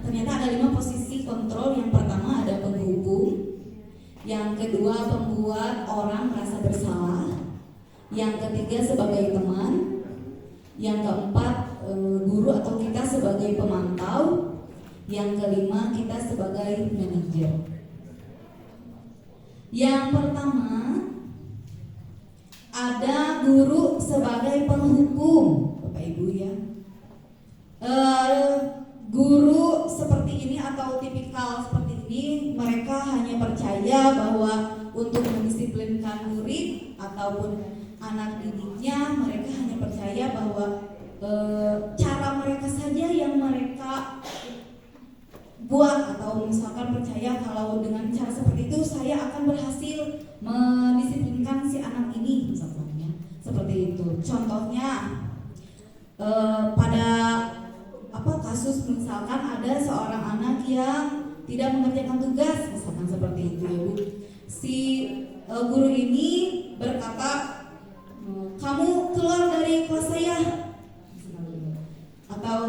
Ternyata ada 5 posisi kontrol. Yang pertama ada penghubung, yang kedua pembuat orang merasa bersalah, yang ketiga sebagai teman, yang keempat guru atau kita sebagai pemantau, yang kelima kita sebagai manajer. Yang pertama ada guru sebagai penghukum Bapak Ibu ya. Guru seperti ini atau tipikal seperti ini, mereka hanya percaya bahwa untuk mendisiplinkan murid ataupun anak didiknya, mereka hanya percaya bahwa cara mereka saja yang mereka buat, atau misalkan percaya kalau dengan cara seperti itu saya akan berhasil mendisiplinkan si anak ini misalnya. Seperti itu. Contohnya pada kasus misalkan ada seorang anak yang tidak mengerjakan tugas misalkan seperti itu ya Bu. Si guru ini berkata, kamu keluar dari kelas saya, atau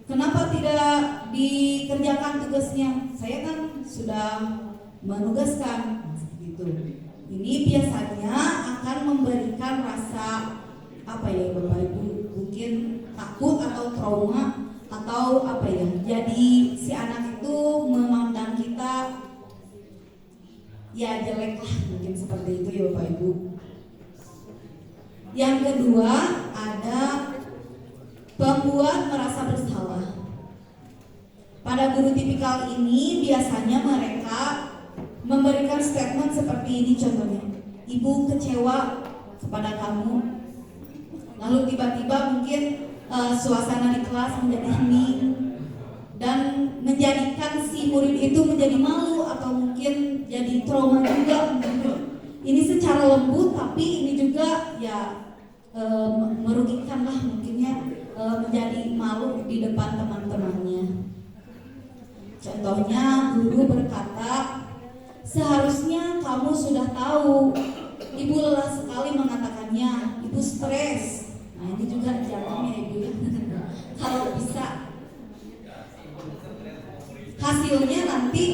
kenapa tidak dikerjakan tugasnya, saya kan sudah menugaskan, gitu. Ini biasanya akan memberikan rasa apa ya Bapak Ibu, mungkin takut atau trauma atau apa ya, jadi si anak itu memandang kita ya jelek lah, mungkin seperti itu ya Bapak Ibu. Yang kedua ada pembuat merasa bersalah. Pada guru tipikal ini biasanya mereka memberikan statement seperti ini, contohnya, ibu kecewa kepada kamu, lalu tiba-tiba mungkin suasana di kelas menjadi hening dan menjadikan si murid itu menjadi malu atau mungkin jadi trauma juga. Ini secara lembut, tapi ini juga ya merugikan lah mungkinnya, menjadi malu di depan teman-temannya. Contohnya guru berkata, seharusnya kamu sudah tahu, ibu lelah sekali mengatakannya, ibu stres. Nah ini juga jangan ya ibu, kalau bisa. Hasilnya nanti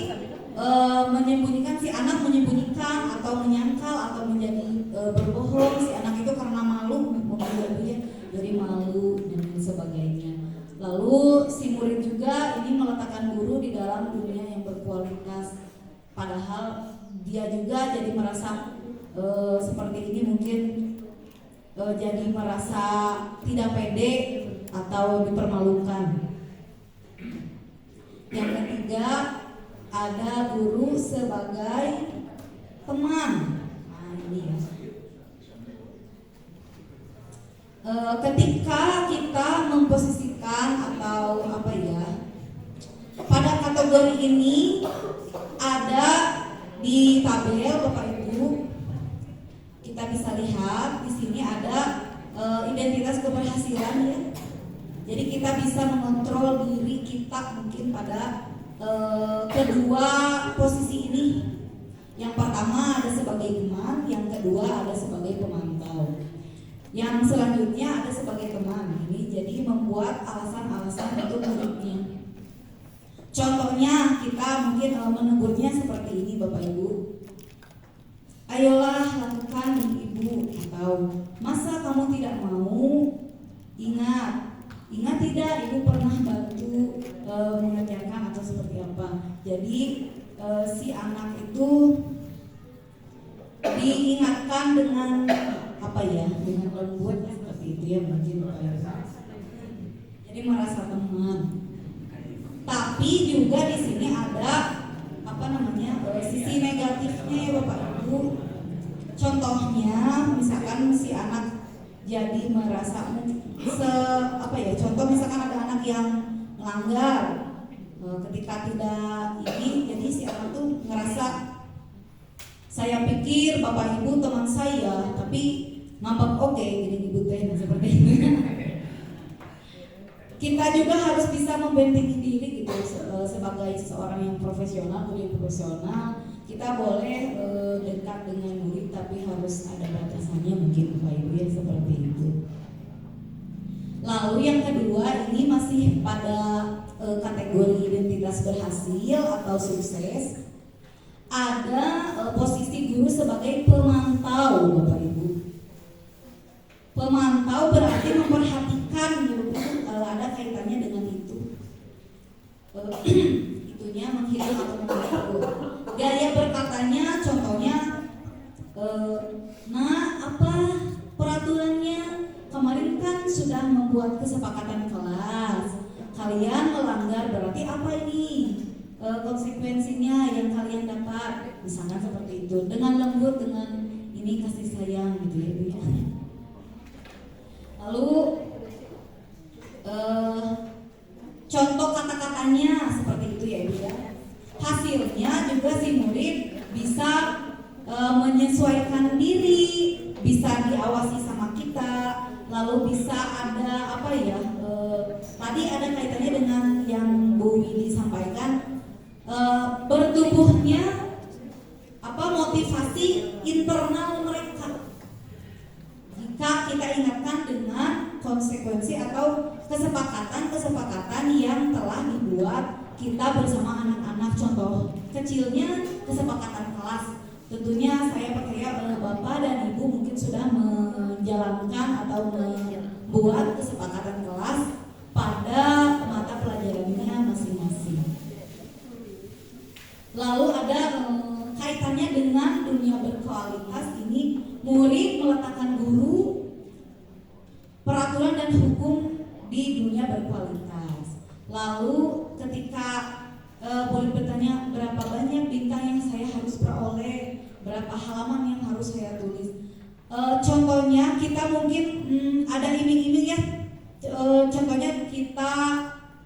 menyembunyikan, si anak menyembunyikan atau menyangkal atau menjadi berbohong, si anak itu karena malu, mungkin dari malu dan sebagainya. Lalu si murid juga ini meletakkan guru di dalam dunia yang berkualitas, padahal dia juga jadi merasa seperti ini, mungkin jadi merasa tidak pede atau dipermalukan. Yang ketiga ada guru sebagai teman. Nah ini ya. Ketika kita memposisikan atau apa ya, pada kategori ini ada di tabel Bapak Ibu, kita bisa lihat di sini ada identitas keberhasilan ya. Jadi kita bisa mengontrol diri kita mungkin pada kedua posisi ini. Yang pertama ada sebagai teman, yang kedua ada sebagai pemantau. Yang selanjutnya ada sebagai teman. Ini jadi membuat alasan-alasan untuk muridnya. Contohnya kita mungkin menegurnya seperti ini Bapak Ibu. Ayolah lakukan ibu, atau masa kamu tidak mau? Ingat tidak ibu pernah bantu mengerjakan atau seperti apa. Jadi si anak itu diingatkan dengan apa ya, dengan lembut seperti itu ya mungkin Bapak Ibu. Jadi merasa teman. Tapi juga di sini ada apa namanya sisi negatifnya ya Bapak Ibu. Contohnya misalkan si anak jadi merasa apa ya, contoh misalkan ada anak yang melanggar ketika tidak ini, jadi si anak tuh ngerasa, saya pikir Bapak Ibu teman saya, tapi ngambek oke gini ibu teh seperti itu. Kita juga harus bisa membentengi diri gitu sebagai seseorang yang profesional, murid profesional. Kita boleh dekat dengan murid, tapi harus ada batasannya mungkin Bapak Ibu ya, seperti itu. Lalu yang kedua ini masih pada kategori identitas berhasil atau sukses. Ada posisi guru sebagai pemantau Bapak Ibu. Pemantau berarti memperhatikan gitu, ada kaitannya dengan itu. Itunya menghitung atau mengatur. Gaya berkatanya contohnya, nah apa peraturannya? Kemarin kan sudah membuat kesepakatan kelas, kalian melanggar berarti apa ini konsekuensinya yang kalian dapat, misalnya seperti itu. Dengan lembut, dengan ini kasih sayang gitu ya Bu ya. Lalu contoh kata-katanya seperti itu ya Ibu ya. Hasilnya juga si murid bisa menyesuaikan diri, bisa diawasi sama kita, lalu bisa ada apa ya, tadi ada kaitannya dengan yang Bu Widi sampaikan, bertumbuhnya apa motivasi kita bersama anak-anak. Contoh kecilnya kesepakatan kelas. Tentunya saya percaya Bapak dan Ibu mungkin sudah menjalankan atau membuat kesepakatan kelas pada mata pelajarannya masing-masing. Lalu ada kaitannya dengan dunia berkualitas ini, murid meletakkan guru, peraturan dan hukum di dunia berkualitas. Lalu ketika boleh bertanya berapa banyak bintang yang saya harus peroleh, berapa halaman yang harus saya tulis. Contohnya kita mungkin ada iming-iming ya. Contohnya kita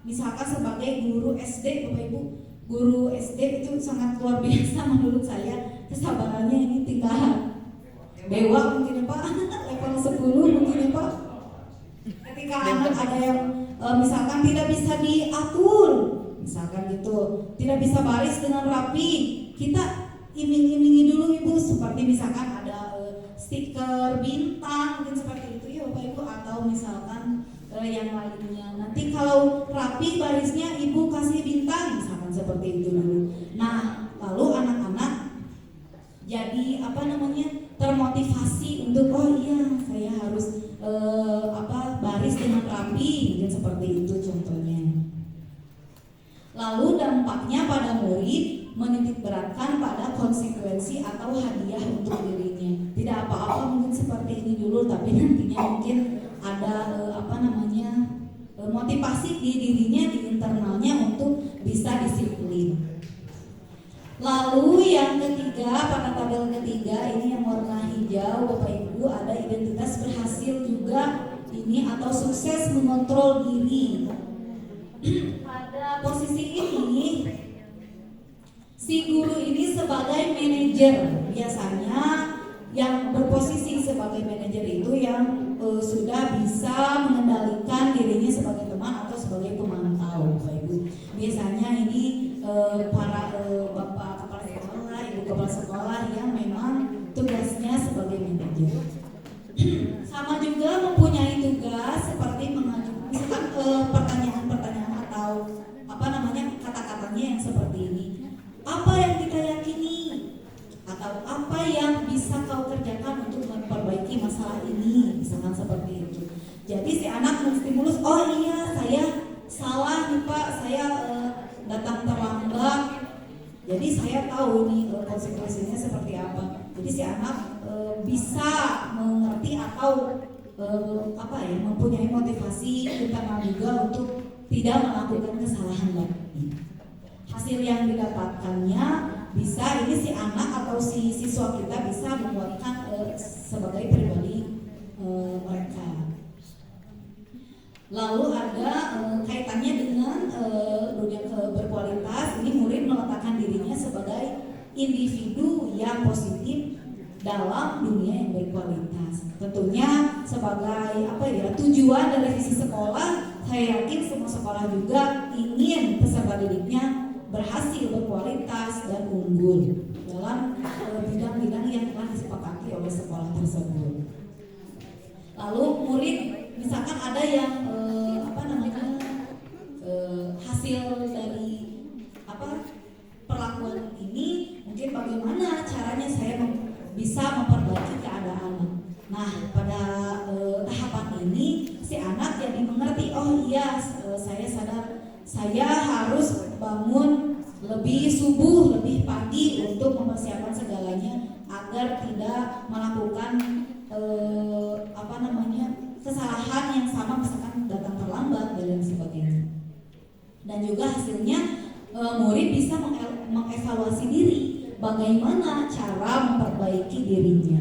misalkan sebagai guru SD, Bapak Ibu, guru SD itu sangat luar biasa menurut saya, kesabarannya ini tingkat dewa mungkin ya Pak, level 10 mungkin ya Pak. Ketika anak ada yang misalkan tidak bisa diatur, misalkan gitu, tidak bisa baris dengan rapi, kita iming-imingi dulu Ibu, seperti misalkan ada stiker bintang mungkin seperti itu ya Bapak Ibu, atau misalkan yang lainnya. Nanti kalau rapi barisnya Ibu kasih bintang, misalkan seperti itu dulu. Nah, lalu anak-anak jadi termotivasi untuk oh iya saya harus baris dengan rapi, mungkin seperti itu contohnya. Lalu dampaknya pada murid menitik beratkan pada konsekuensi atau hadiah untuk dirinya. Tidak apa-apa mungkin seperti ini dulu, tapi nantinya mungkin ada motivasi di dirinya, di internalnya untuk bisa disiplin. Lalu yang ketiga, pada tabel ketiga ini yang warna hijau Bapak Ibu, ada identitas berhasil juga ini atau sukses mengontrol diri. Pada posisi ini si guru ini sebagai manajer, biasanya yang berposisi sebagai manajer itu yang sudah bisa mengendalikan dirinya sebagai teman atau sebagai pemantau, Bapak Ibu. Biasanya ini para bapak kepala sekolah, ibu kepala sekolah yang memang tugasnya sebagai manajer. Sama juga mempunyai tugas seperti mengajukan misalkan pertanyaan-pertanyaan atau kata-katanya yang seperti ini. Apa yang kita yakini? Atau apa yang bisa kau kerjakan untuk memperbaiki masalah ini, misalkan seperti itu. Jadi si anak menstimulus, oh iya saya salah nih Pak, saya datang terlambat. Jadi saya tahu nih konsekuensinya seperti apa. Jadi si anak bisa mengerti atau mempunyai motivasi internal juga untuk tidak melakukan kesalahan lagi. Hasil yang didapatkannya bisa ini si anak atau si siswa kita bisa menguatkan sebagai pribadi mereka. Lalu ada kaitannya dengan dunia berkualitas. Ini murid meletakkan dirinya sebagai individu yang positif dalam dunia yang berkualitas. Tentunya sebagai tujuan dari visi sekolah, saya yakin semua sekolah juga ingin peserta didiknya berhasil, berkualitas dan unggul dalam bidang-bidang yang telah disepakati oleh sekolah tersebut. Lalu murid misalkan ada yang hasil dari perlakuan ini, mungkin bagaimana caranya saya bisa memperbaiki keadaan. Nah, pada tahapan ini si anak jadi mengerti, oh iya saya sadar saya harus bangun lebih subuh, lebih pagi untuk mempersiapkan segalanya agar tidak melakukan kesalahan yang sama, misalkan datang terlambat dan sebagainya. Dan juga hasilnya murid bisa mengevaluasi diri, bagaimana cara memperbaiki dirinya.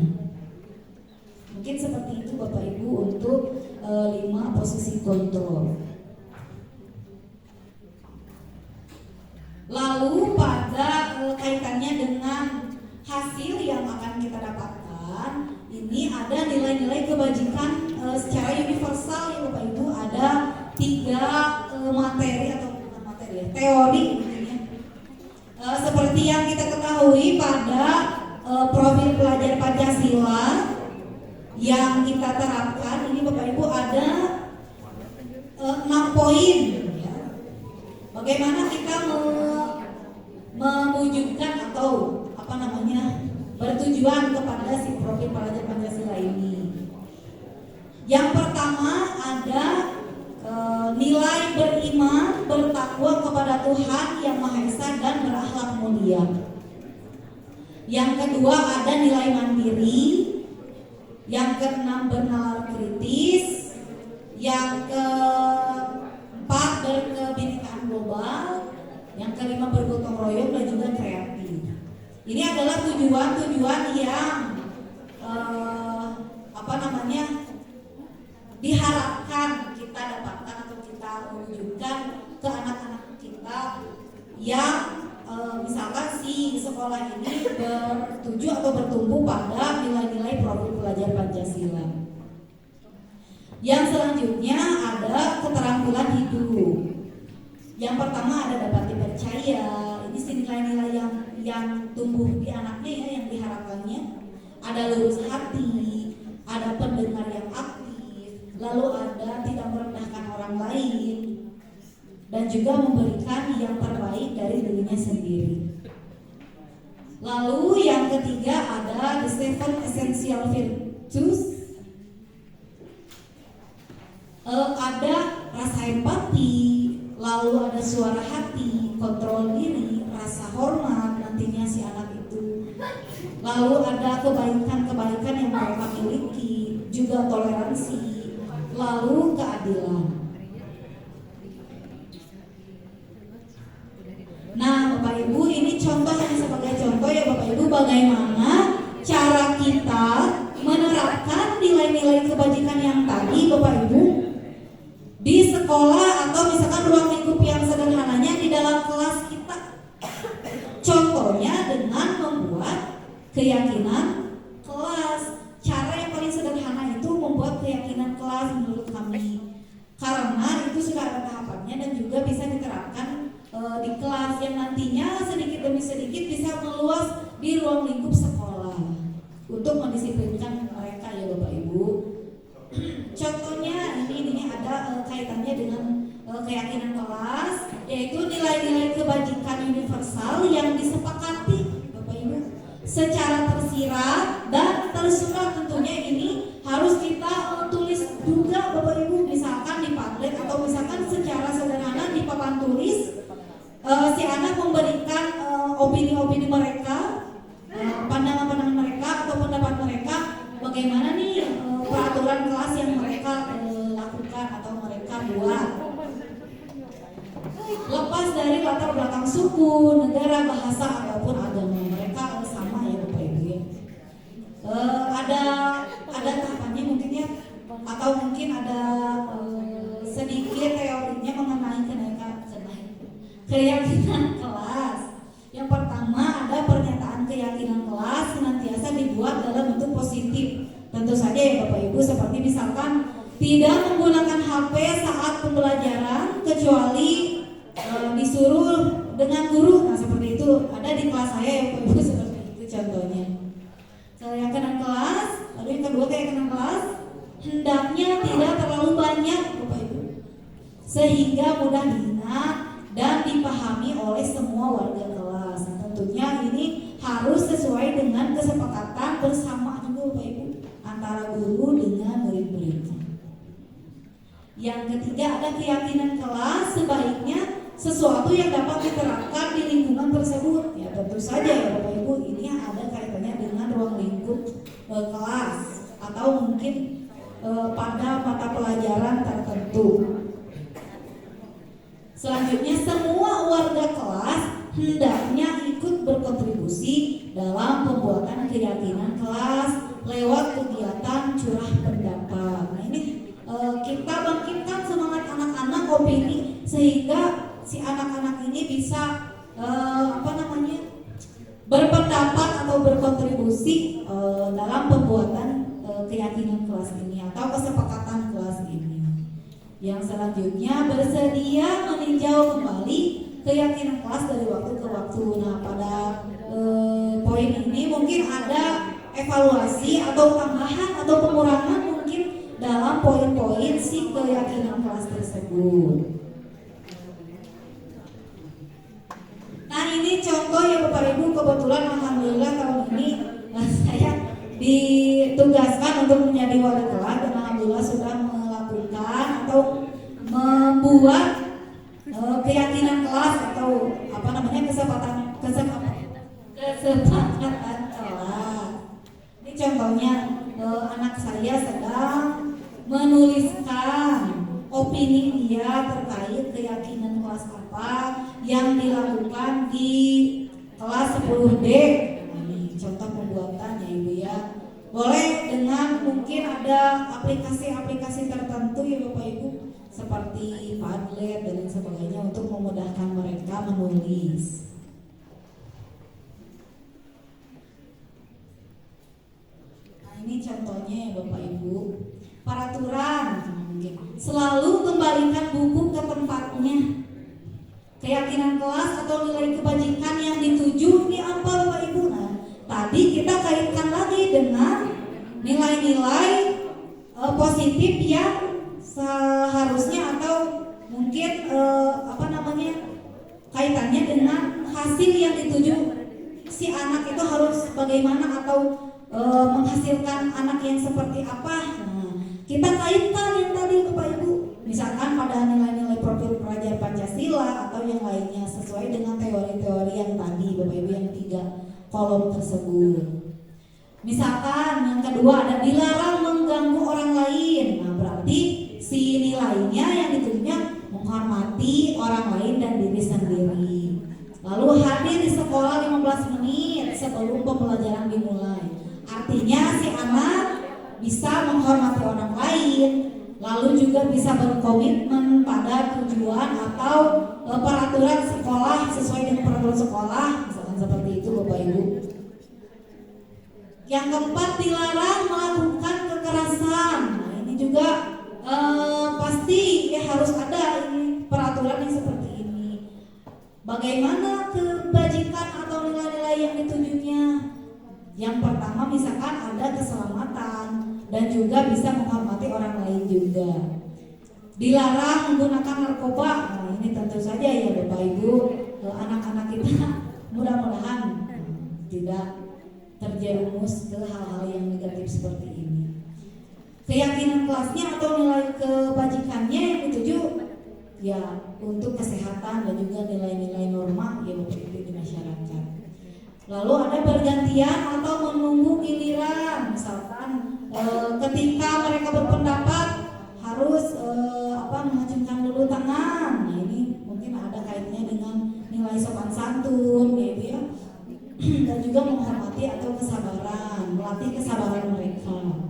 Mungkin seperti itu Bapak Ibu untuk 5 posisi kontrol. Lalu pada kaitannya dengan hasil yang akan kita dapatkan, ini ada nilai-nilai kebajikan secara universal ya Bapak Ibu. Ada 3 materi atau bukan materi ya, teori intinya. Seperti yang kita ketahui pada profil pelajar Pancasila yang kita terapkan, ini Bapak Ibu ada 6 poin ya. bagaimana kita mewujudkan atau bertujuan kepada si profil pelajar Pancasila ini. Yang pertama ada nilai beriman, bertakwa kepada Tuhan Yang Maha Esa dan berakhlak mulia. Yang kedua ada nilai mandiri. Yang keenam bernalar kritis. Yang keempat berkebinekaan global. Yang kelima bergotong royong dan juga kreatif. Ini adalah tujuan-tujuan yang diharapkan kita dapatkan atau kita wujudkan ke anak-anak kita yang misalkan si sekolah ini bertuju atau bertumbuh pada nilai-nilai profil pelajar Pancasila. Yang selanjutnya ada keterampilan hidup. Yang pertama ada dapat dipercaya. Ini nilai-nilai yang tumbuh di anaknya ya, yang diharapkannya. Ada lurus hati, ada pendengar yang aktif, lalu ada tidak merendahkan orang lain, dan juga memberikan yang terbaik dari dirinya sendiri. Lalu yang ketiga ada the 7 essential virtues. Ada rasa empati, lalu ada suara hati, kontrol diri, rasa hormat nantinya si anak itu. Lalu ada kebaikan-kebaikan yang mereka miliki, juga toleransi, lalu keadilan. Nah, Bapak Ibu, ini contoh hanya sebagai contoh ya Bapak Ibu, bagaimana cara kita menerapkan nilai-nilai kebajikan yang tadi Bapak Ibu di sekolah atau misalkan ruang lingkup yang sederhananya di dalam kelas kita. Contohnya dengan membuat keyakinan kelas. Cara yang paling sederhana itu membuat keyakinan kelas menurut kami, karena itu sudah ada tahapannya dan juga bisa diterapkan di kelas yang nantinya sedikit demi sedikit bisa meluas di ruang lingkup sekolah untuk mendisiplinkan mereka ya Bapak Ibu. Contohnya ini ada kaitannya dengan keyakinan kelas, yaitu nilai-nilai kebajikan universal yang disepakati Bapak Ibu secara tersirat dan tersurat. Tentunya ini harus kita tulis juga Bapak Ibu, misalkan di Padlet atau misalkan secara sederhana di papan tulis. Si anak memberikan opini-opini mereka, pandangan-pandangan mereka atau pendapat mereka, bagaimana nih peraturan kelas yang mereka lakukan atau mereka buat. Lepas dari latar belakang suku, negara, bahasa ataupun agama, mereka sama ya Bapak Ibu ya. Ada tahapannya mungkin ya, atau mungkin ada sedikit teorinya mengenai keyakinan kelas. Yang pertama ada pernyataan keyakinan kelas senantiasa dibuat dalam bentuk positif. Tentu saja ya Bapak Ibu, seperti misalkan tidak menggunakan HP saat pembelajaran kecuali disuruh dengan guru. Nah seperti itu ada di kelas saya ya Bapak Ibu, seperti itu contohnya. Keyakinan kelas. Lalu yang kedua keyakinan kelas, hendaknya tidak terlalu banyak Bapak Ibu sehingga mudah diingat dan dipahami oleh semua warga kelas. Nah, tentunya ini harus sesuai dengan kesepakatan bersama juga Bapak Ibu antara guru dengan murid-muridnya. Yang ketiga ada keyakinan kelas sebaiknya sesuatu yang dapat diterapkan di lingkungan tersebut. Ya tentu saja ya Bapak Ibu, ini ada kaitannya dengan ruang lingkup kelas atau mungkin pada mata pelajaran tertentu. Selanjutnya semua warga kelas hendaknya ikut berkontribusi dalam pembuatan keyakinan kelas lewat kegiatan curah pendapat. Nah ini kita bangkitkan semangat anak-anak opini sehingga si anak-anak ini bisa berpendapat atau berkontribusi dalam pembuatan keyakinan kelas ini atau kesepakatan kelas ini. Yang selanjutnya bersedia meninjau kembali keyakinan kelas dari waktu ke waktu. Nah pada poin ini mungkin ada evaluasi atau tambahan atau pengurangan mungkin dalam poin-poin si keyakinan kelas tersebut. contoh ya Bapak Ibu, kebetulan alhamdulillah tahun ini saya ditugaskan untuk menjadi wali kelas dan alhamdulillah sudah melakukan atau membuat keyakinan kelas atau apa namanya kesepakatan kelas. Ini contohnya anak saya sedang menuliskan opini dia terkait keyakinan kelas apa yang dilakukan di kelas 10D. Ini contoh pembuatannya Ibu ya. Boleh dengan mungkin ada aplikasi-aplikasi tertentu ya Bapak Ibu seperti Padlet dan lain sebagainya untuk memudahkan mereka menulis. Nah ini contohnya ya Bapak Ibu. Peraturan selalu kembalikan buku ke tempatnya. Keyakinan kelas atau nilai kebajikan yang dituju ini apa Bapak Ibu? Nah, tadi kita kaitkan lagi dengan nilai-nilai positif yang seharusnya atau mungkin kaitannya dengan hasil yang dituju si anak itu harus bagaimana atau menghasilkan anak yang seperti apa. Nah, kita kaitkan yang tadi Bapak Ibu, misalkan pada nilai-nilai profil pelajar Pancasila atau yang lainnya sesuai dengan teori-teori yang tadi Bapak Ibu yang 3 kolom tersebut. Misalkan yang kedua ada dilarang mengganggu orang lain. Nah berarti si nilainya yang ditujunya menghormati orang lain dan diri sendiri. Lalu hadir di sekolah 15 menit sebelum pembelajaran dimulai. Artinya si anak bisa menghormati orang lain, lalu juga bisa berkomitmen pada tujuan atau peraturan sekolah sesuai dengan peraturan sekolah, misalkan seperti itu Bapak Ibu. Yang keempat, dilarang melakukan kekerasan. Nah ini juga pasti ya harus ada ini peraturan yang seperti ini. Bagaimana kebajikan atau nilai-nilai yang ditujunya? Yang pertama misalkan ada keselamatan dan juga bisa menghormati orang lain juga. Dilarang menggunakan narkoba. Nah ini tentu saja ya Bapak Ibu, anak-anak kita mudah-mudahan tidak terjerumus ke hal-hal yang negatif seperti ini. Keyakinan kelasnya atau nilai kebajikannya yang dituju ya untuk kesehatan dan juga nilai-nilai norma ya Bapak Ibu di masyarakat. Lalu ada bergantian atau menunggu giliran, misalkan ketika mereka berpendapat harus mengacungkan dulu tangan. Nah ini mungkin ada kaitannya dengan nilai sopan santun gitu ya. Dan juga menghormati atau kesabaran, melatih kesabaran mereka.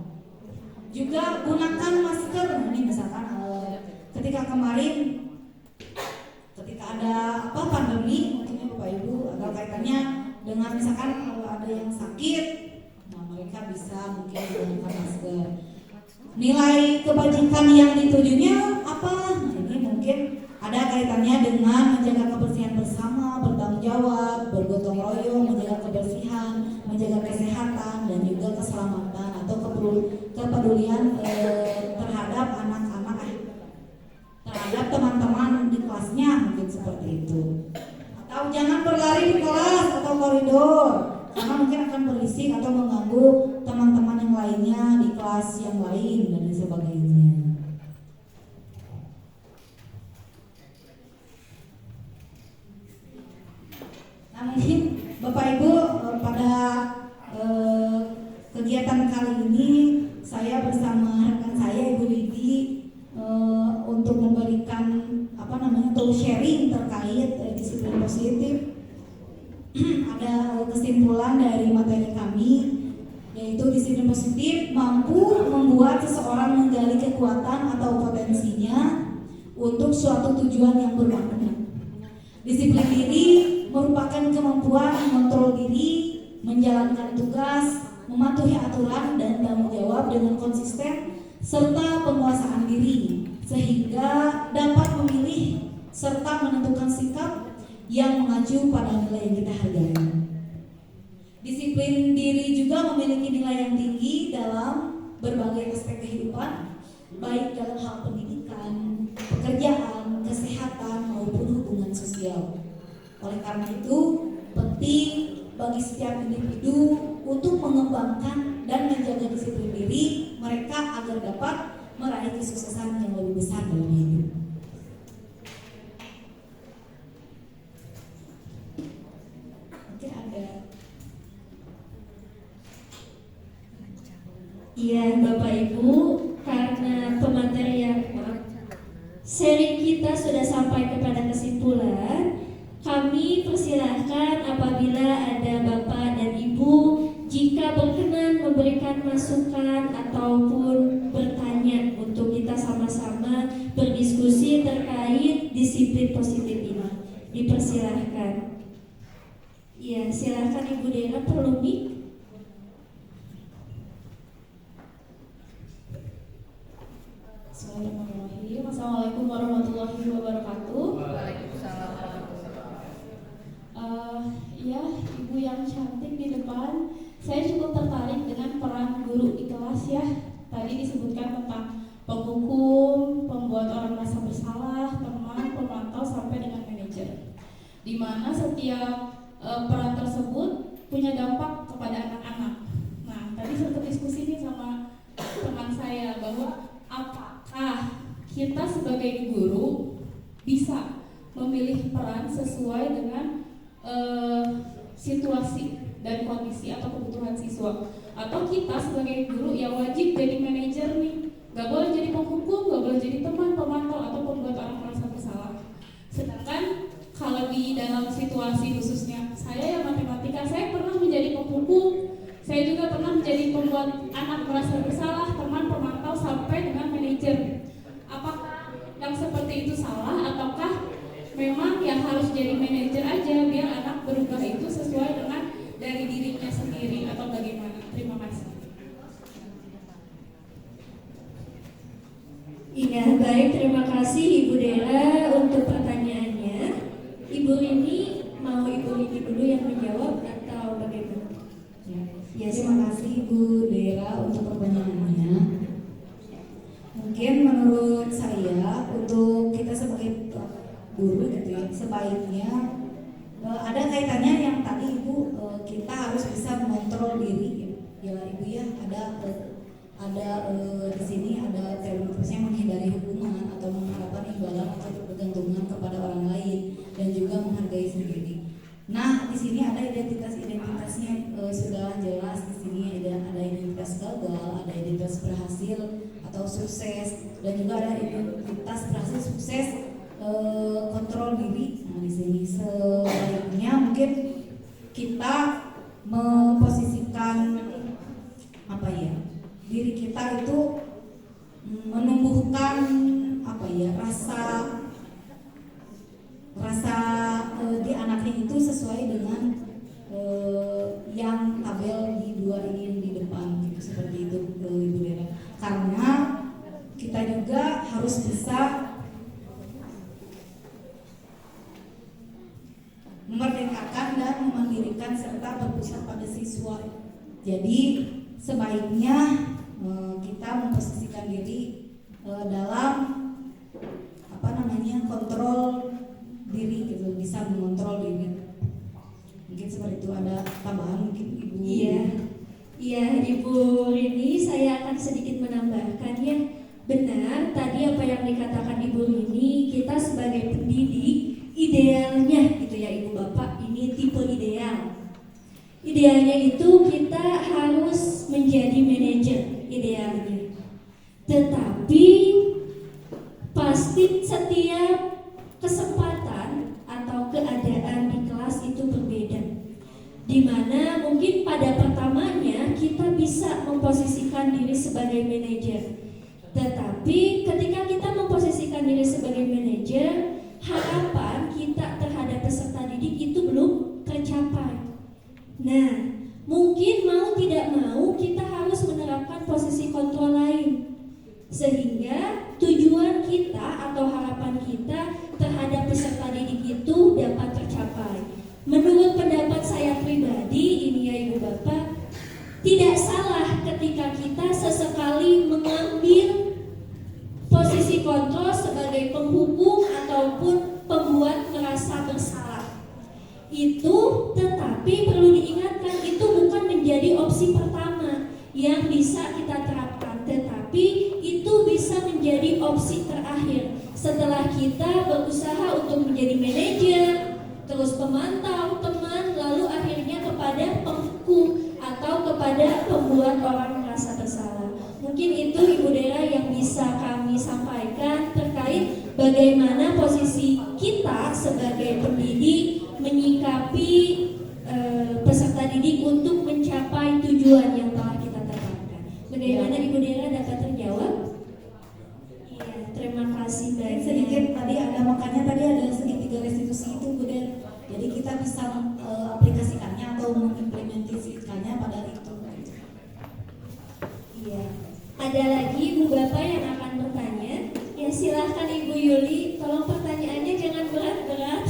Juga gunakan masker. Ini misalkan ketika kemarin ketika ada pandemi mungkin ya Bapak Ibu atau kaitannya dengan misalkan kalau ada yang sakit, nah mereka bisa mungkin menggunakan masker. Nilai kebajikan yang ditujunya apa? Nah, ini mungkin ada kaitannya dengan menjaga kebersihan bersama, bertanggung jawab, bergotong royong, menjaga kebersihan, menjaga kesehatan dan juga keselamatan atau kepedulian terhadap anak-anak, terhadap teman-teman di kelasnya mungkin seperti itu. Atau jangan berlari di kelas atau koridor karena mungkin akan berisik atau mengganggu teman-teman yang lainnya di kelas yang lain dan sebagainya. Nah mungkin Bapak Ibu pada kegiatan kali ini saya bersama rekan saya Ibu Lidi untuk memberikan untuk sharing terkait disiplin positif. Ada kesimpulan dari materi kami yaitu disiplin positif mampu membuat seseorang menggali kekuatan atau potensinya untuk suatu tujuan yang bermakna. Disiplin diri merupakan kemampuan mengontrol diri, menjalankan tugas, mematuhi aturan dan tanggung jawab dengan konsisten serta penguasaan diri sehingga dapat memilih serta menentukan sikap yang mengacu pada nilai yang kita hargai. Disiplin diri juga memiliki nilai yang tinggi dalam berbagai aspek kehidupan, baik dalam hal pendidikan, pekerjaan, kesehatan maupun hubungan sosial. Oleh karena itu, penting bagi setiap individu untuk mengembangkan dan menjaga disiplin diri mereka agar dapat meraih kesuksesan yang lebih besar dalam hidup. Oke, ada. Iya, Bapak Ibu, karena pematerian sharing kita sudah sampai kepada kesimpulan, kami persilahkan apabila ada Bapak dan Ibu jika berkenan memberikan masukan ataupun bertanya untuk kita sama-sama berdiskusi terkait disiplin positif ini. Dipersilahkan. Ya, silahkan Ibu Dera, perlu mic. Bismillahirrahmanirrahim. Assalamualaikum warahmatullahi wabarakatuh. Ya, Ibu yang cantik di depan, saya cukup tertarik dengan peran guru di kelas ya. Tadi disebutkan tentang penghukum, pembuat orang merasa bersalah, teman, pemantau sampai dengan manajer. Di mana setiap peran tersebut punya dampak kepada anak-anak. Nah, tadi sempat diskusi nih sama teman saya bahwa apakah kita sebagai guru bisa memilih peran sesuai dengan situasi dan kondisi atau kebutuhan siswa, atau kita sebagai guru yang wajib jadi manajer nih, gak boleh jadi penghukum, gak boleh jadi teman, pemantau atau pembuat orang merasa bersalah. Sedangkan kalau di dalam situasi khususnya saya yang matematika, saya pernah menjadi penghukum, saya juga pernah menjadi pembuat anak merasa bersalah, teman, pemantau sampai dengan manajer. Apakah yang seperti itu salah, ataukah memang yang harus jadi manajer aja biar anak berubah itu sesuai dengan dari dirinya sendiri, atau bagaimana? Terima kasih. Iya, baik, terima kasih Ibu Dera untuk pertanyaannya. Ibu Rini, mau Ibu Rini dulu yang menjawab atau bagaimana? Ya, terima kasih Ibu Dera untuk pertanyaannya. Mungkin menurut saya untuk kita sebagai guru gitu ya, sebaiknya ada kaitannya yang tadi Ibu, kita harus bisa mengontrol diri ya Ibu ya. Ada di sini ada teorinya menghindari hubungan atau mengharapkan imbalan atau ketergantungan kepada orang lain dan juga menghargai sendiri. Nah, di sini ada identitasnya sudah jelas. Di sini ada identitas gagal, ada identitas berhasil atau sukses, dan juga ada identitas berhasil sukses, kontrol diri. Nah, di sini sebaiknya mungkin kita memposisikan apa ya, diri kita itu menumbuhkan apa ya, rasa di anaknya itu sesuai dengan yang tabel di dua ini yang di depan gitu, seperti itu Ibu Dera. Karena kita juga harus bisa memerdekakan dan memandirikan serta berpusat pada siswa. Jadi sebaiknya kita memposisikan diri dalam kontrol diri gitu, bisa mengontrol diri. Mungkin seperti itu. Ada tambahan mungkin Ibu? Iya Ibu Rini, saya akan sedikit menambahkan ya. Benar tadi apa yang dikatakan Ibu Rini, kita sebagai pendidik idealnya gitu ya Ibu Bapak, ini tipe ideal. Idealnya itu kita harus menjadi manajer idealnya. Tetapi pasti setiap kesempatan atau keadaan di kelas itu berbeda. Dimana mungkin pada pertamanya kita bisa memposisikan diri sebagai manajer. Tetapi ketika kita memposisikan diri sebagai manajer, harapan kita terhadap peserta didik itu belum tercapai. Nah, mungkin mau tidak mau kita harus menerapkan posisi kontrol lain, sehingga tujuan kita atau harapan kita terhadap peserta didik itu dapat tercapai. Menurut pendapat saya pribadi, ini ya Ibu Bapak, tidak salah ketika kita sesekali mengambil posisi kontrol sebagai penghukum ataupun pembuat merasa bersalah. Itu tetapi perlu diingat kita berusaha untuk menjadi manajer, terus pemantau teman, lalu akhirnya kepada penghukum atau kepada pembuat orang merasa bersalah. Mungkin itu Ibu Dera yang bisa kami sampaikan terkait bagaimana posisi kita sebagai pendidik menyikapi peserta didik untuk mencapai tujuan yang telah kita tetapkan. Bagaimana Ibu Dera dapat terjawab? Iya, terima kasih banyak. Sedikit tadi ada, makanya tadi ada segitiga restitusi itu Bu Den. Jadi kita bisa aplikasikannya atau mengimplementasikannya pada itu. Iya. Ada lagi Ibu Bapak yang akan bertanya? Ya silahkan Ibu Yuli, tolong pertanyaannya jangan berat-berat.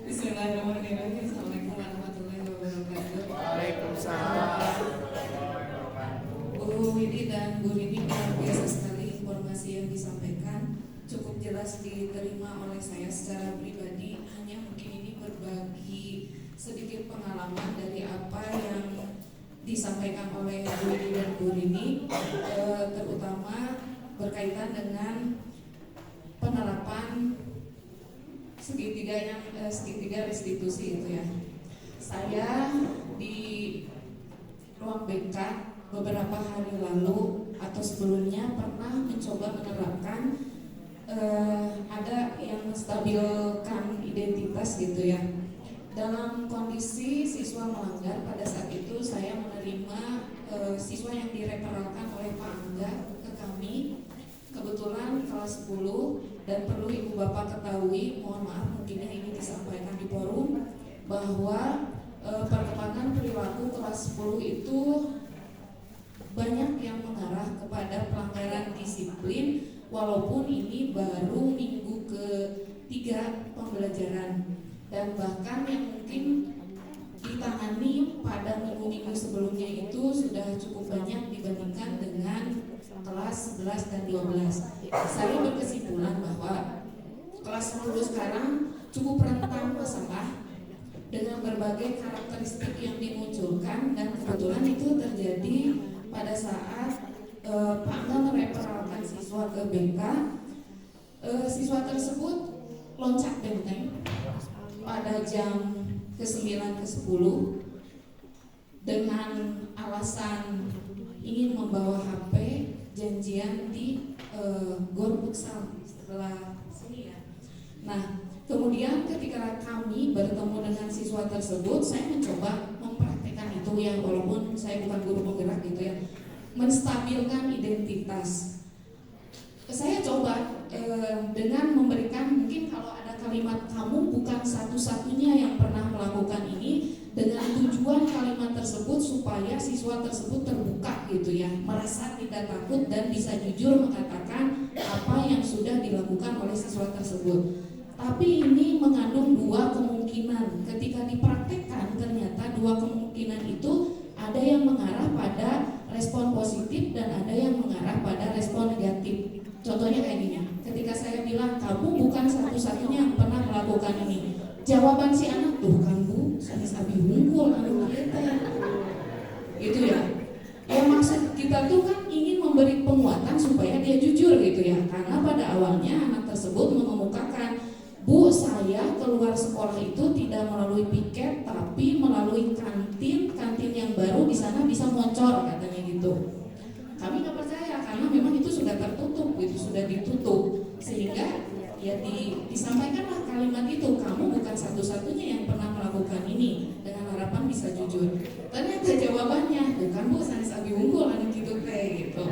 Bismillahirrahmanirrahim. Assalamualaikum warahmatullahi wabarakatuh. Waalaikumsalam. Bu Widi dan Bu Rini, luar biasa sekali informasi yang disampaikan, cukup jelas diterima oleh saya secara pribadi. Hanya mungkin ini berbagi sedikit pengalaman dari apa yang disampaikan oleh Bu Widi dan Bu Rini, terutama berkaitan dengan penerapan segitiga restitusi itu ya. Saya di ruang BK beberapa hari lalu atau sebelumnya pernah mencoba menerapkan ada yang menstabilkan identitas gitu ya. Dalam kondisi siswa melanggar, pada saat itu saya menerima siswa yang direferalkan oleh Pak Angga ke kami. Kebetulan kelas 10, dan perlu Ibu Bapak ketahui, mohon maaf mungkinnya ini disampaikan di forum, bahwa perkembangan perilaku kelas 10 itu banyak yang mengarah kepada pelanggaran disiplin, walaupun ini baru minggu ke-3 pembelajaran, dan bahkan yang mungkin ditangani pada minggu-minggu sebelumnya itu sudah cukup banyak dibandingkan dengan kelas 11 dan 12. Saya berkesimpulan bahwa kelas 10 sekarang cukup rentan masalah dengan berbagai karakteristik yang dimunculkan, dan kebetulan itu terjadi pada saat Pak Angga mereferalkan siswa ke BK. Siswa tersebut loncat benteng pada jam ke-9 ke-10 dengan alasan ingin membawa HP, janjian di Gor Futsal setelah sini ya. Nah, kemudian ketika kami bertemu dengan siswa tersebut, saya mencoba mempraktekkan itu ya, walaupun saya bukan guru penggerak gitu ya, menstabilkan identitas. Saya coba dengan memberikan, mungkin kalau ada kalimat kamu bukan satu-satunya yang pernah melakukan ini, dengan tujuan kalimat tersebut supaya siswa tersebut terbuka gitu ya, merasa tidak takut dan bisa jujur mengatakan apa yang sudah dilakukan oleh siswa tersebut. Tapi ini mengandung dua kemungkinan. Ketika dipraktekkan, ternyata dua kemungkinan itu ada yang mengarah pada respon positif dan ada yang mengarah pada respon negatif. Contohnya kayak gini, ketika saya bilang kamu bukan satu-satunya yang pernah melakukan ini, jawaban si anak, tuh kan Bu, sanis abi hungkul anu kita ya. Gitu ya. Ya maksud kita tuh kan ingin memberi penguatan supaya dia jujur gitu ya. Karena pada awalnya anak tersebut mengemukakan, Bu, saya keluar sekolah itu tidak melalui piket, tapi melalui kantin yang baru di sana bisa moncor, katanya gitu. Kami nggak percaya karena memang itu sudah tertutup, itu sudah ditutup, sehingga ya disampaikanlah kalimat itu, kamu bukan satu-satunya yang pernah melakukan ini, dengan harapan bisa jujur. Ternyata jawabannya, bukan Bu, sanis abi unggul, anu gitu kayak gitu.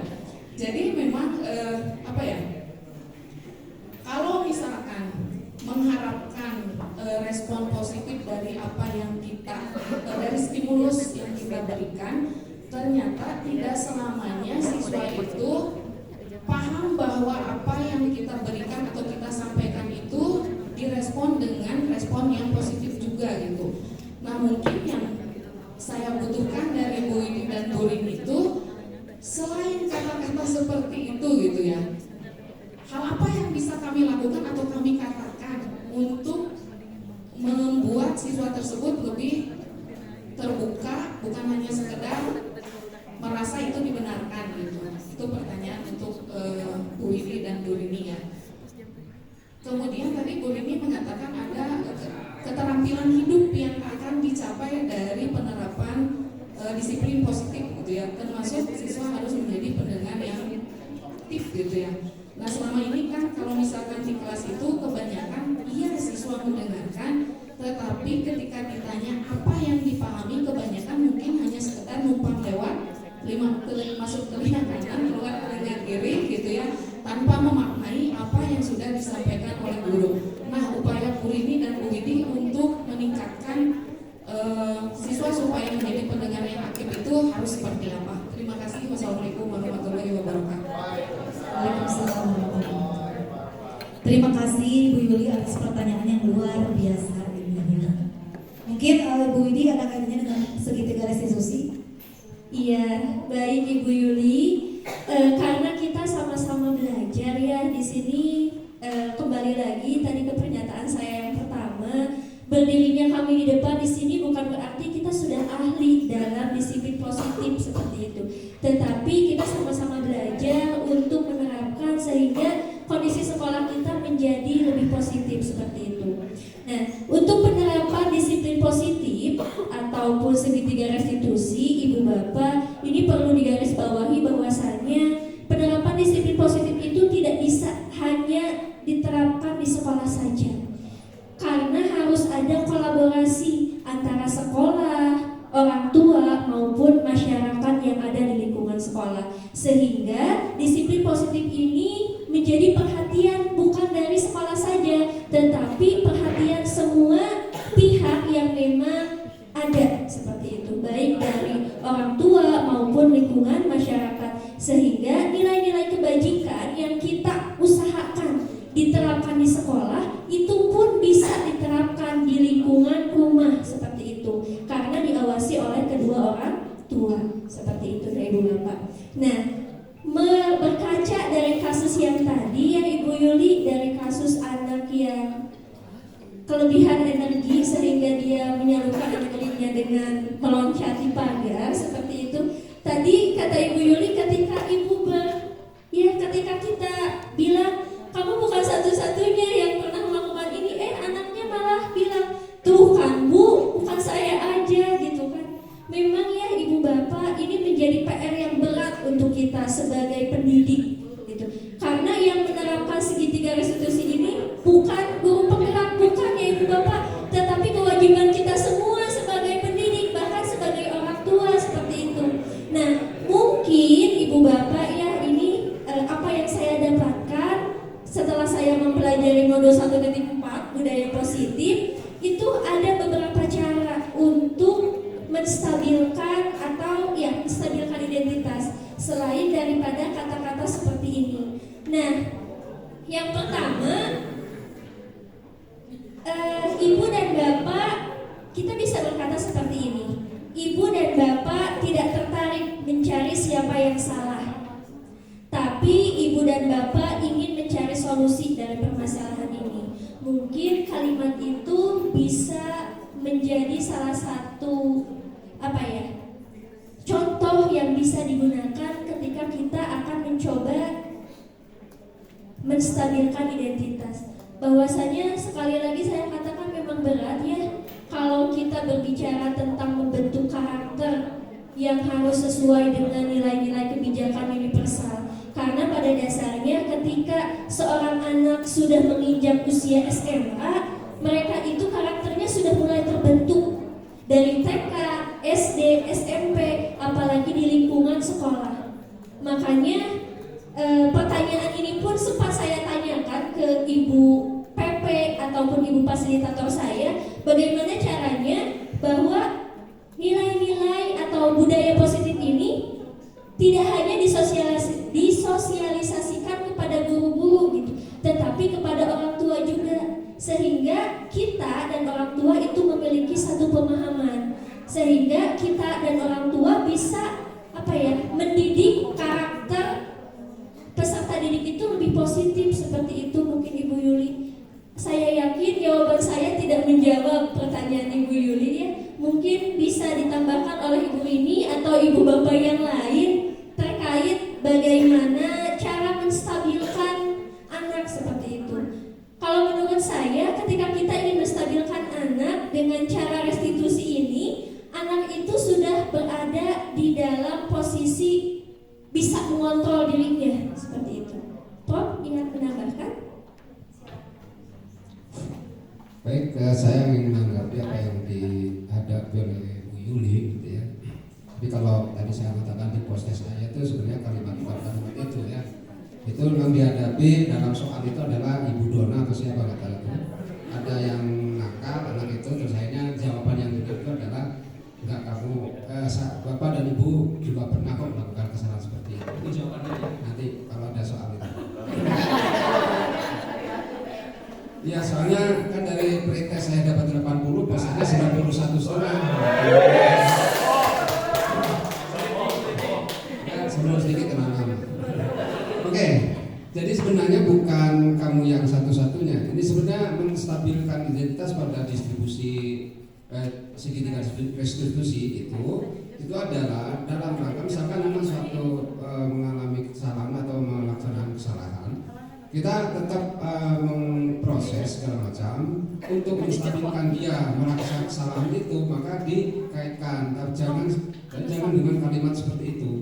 Jadi memang apa ya? Kalau misalkan mengharapkan respon positif dari apa yang kita dari stimulus yang kita berikan, ternyata tidak selamanya siswa itu paham bahwa apa yang kita berikan atau kita sampaikan itu direspon dengan respon yang positif juga gitu. Nah, mungkin yang saya butuhkan dari Bu Ini dan Bu Rin itu selain kata-kata seperti itu gitu ya, hal apa yang bisa kami lakukan atau kami katakan untuk membuat siswa tersebut lebih terbuka, bukan hanya sekedar Kemudian tadi Bu Rini mengatakan ada keterampilan hidup yang akan dicapai dari penerapan disiplin positif gitu ya, termasuk siswa harus menjadi pendengar yang aktif gitu ya. Nah selama ini kan kalau misalkan di kelas itu kebanyakan iya siswa mendengarkan, tetapi ketika ditanya apa yang dipahami kebanyakan mungkin hanya sekedar numpang lewat masuk telinga kanan keluar telinga kiri gitu ya, tanpa memaknai apa yang sudah disampaikan oleh guru. Nah upaya Bu Rini dan Bu Widi untuk meningkatkan siswa supaya menjadi pendengar yang aktif itu harus seperti apa? Terima kasih. Wassalamualaikum warahmatullahi wabarakatuh. Waalaikumsalam warahmatullahi wabarakatuh. Terima kasih Bu Yuli atas pertanyaan yang luar biasa ini. Mungkin Bu Widi ada kaitannya dengan segitiga restitusi. Iya, baik Ibu Yuli. Karena kita sama-sama belajar ya di sini, kembali lagi tadi ke pernyataan saya yang pertama, berdirinya kami di depan di sini bukan berarti kita sudah ahli dalam disiplin positif seperti itu, tetapi kita sama-sama belajar untuk menerapkan sehingga kondisi sekolah kita menjadi lebih positif seperti itu. Nah, untuk penerapan disiplin positif ataupun segitiga restitusi, Ibu Bapak, ini perlu digarisbawahi bahwasannya penerapan disiplin positif itu tidak bisa hanya diterapkan di sekolah saja, karena harus ada kolaborasi antara sekolah, orang tua maupun masyarakat yang ada di lingkungan sekolah, sehingga disiplin positif ini menjadi perhatian bukan dari sekolah saja, tetapi perhatian semua pihak yang memang ada seperti itu, baik dari orang tua maupun lingkungan masyarakat, sehingga nilai-nilai kebajikan yang kita usahakan diterapkan di sekolah itu pun bisa diterapkan di lingkungan rumah seperti itu, karena diawasi oleh kedua orang tua seperti itu dari Ibu Bapak. Nah, berkaca dari kasus yang tadi ya Ibu Yuli, dari kasus anak yang kelebihan energi sehingga dia menyalurkan energinya dengan meloncati pagar seperti itu. Tadi kata Ibu Yuli, ketika ketika kita bilang kamu bukan satu-satunya yang pernah melakukan ini, anaknya malah bilang, tuh kan Bu, bukan saya aja gitu kan. Memang ya Ibu Bapak, ini menjadi PR yang berat untuk kita sebagai pendidik gitu. Karena yang menerapkan segitiga restitusi ini bukan guru penggerak, bukan ya Ibu Bapak, tetapi kewajiban kita semua sebagai pendidik, bahkan sebagai orang tua seperti itu. Nah, mungkin Ibu Bapak ya, ini apa yang saya dapatkan setelah saya mempelajari modul 1.4 budaya positif, itu ada beberapa cara untuk menstabilkan atau ya menstabilkan identitas selain daripada kata-kata seperti ini. Nah, yang pertama, Ibu dan Bapak, kita bisa berkata seperti ini. Ibu dan Bapak tidak tertarik mencari siapa yang salah, tapi Ibu dan Bapak ingin mencari solusi dari permasalahan ini. Mungkin kalimat itu bisa menjadi salah satu contoh yang bisa digunakan ketika kita akan mencoba menstabilkan identitas. Bahwasanya sekali lagi saya katakan memang berat ya kalau kita berbicara tentang membentuk karakter yang harus sesuai dengan nilai-nilai kebijakan universal. Karena pada dasarnya ketika seorang anak sudah menginjak usia SMA, mereka itu karakternya sudah mulai terbentuk dari TK, SD, SMP, apalagi di lingkungan sekolah. Makanya pertanyaan ini pun sempat saya tanyakan ke Ibu PP ataupun Ibu fasilitator saya, bagaimana caranya bahwa nilai-nilai atau budaya positif ini tidak hanya disosialisasikan kepada guru-guru gitu, tetapi kepada orang tua juga, sehingga kita dan orang tua itu memiliki satu pemahaman, sehingga kita dan orang tua bisa mendidik karakter peserta didik itu lebih positif seperti itu. Mungkin Ibu Yuli, saya yakin jawaban saya tidak menjawab pertanyaan Ibu Yuli ya. Mungkin bisa ditambahkan oleh Ibu ini atau Ibu Bapak yang lain terkait bagaimana cara menstabilkan anak seperti itu. Kalau Baik, saya ingin menanggapi apa yang dihadapi oleh Bu Yuli gitu ya. Tapi kalau tadi saya katakan di postes saya itu sebenarnya kalimat-kalimat itu ya, itu memang dihadapi dalam soal itu adalah Ibu Dona atau siapa nggak tahu itu. Ada yang nakal anak itu, terus akhirnya jawaban yang benar itu adalah enggak, kamu Bapak dan Ibu juga pernah kok melakukan kesalahan seperti itu. Itu jawabannya ya, nanti kalau ada soal itu. Ya soalnya kan dari pretest saya dapat 80, posisinya 91 setengah. Ya sebelum sedikit kenal-kenal. Oke, jadi sebenarnya bukan kamu yang satu-satunya. Ini sebenarnya menstabilkan identitas pada distribusi segitiga restitusi itu adalah dalam rangka misalkan memang suatu mengalami kesalahan atau melaksanakan kesalahan, kita tetap memproses segala macam untuk menstabilkan dia melaksanakan kesalahan itu, maka dikaitkan, jangan dengan kalimat seperti itu.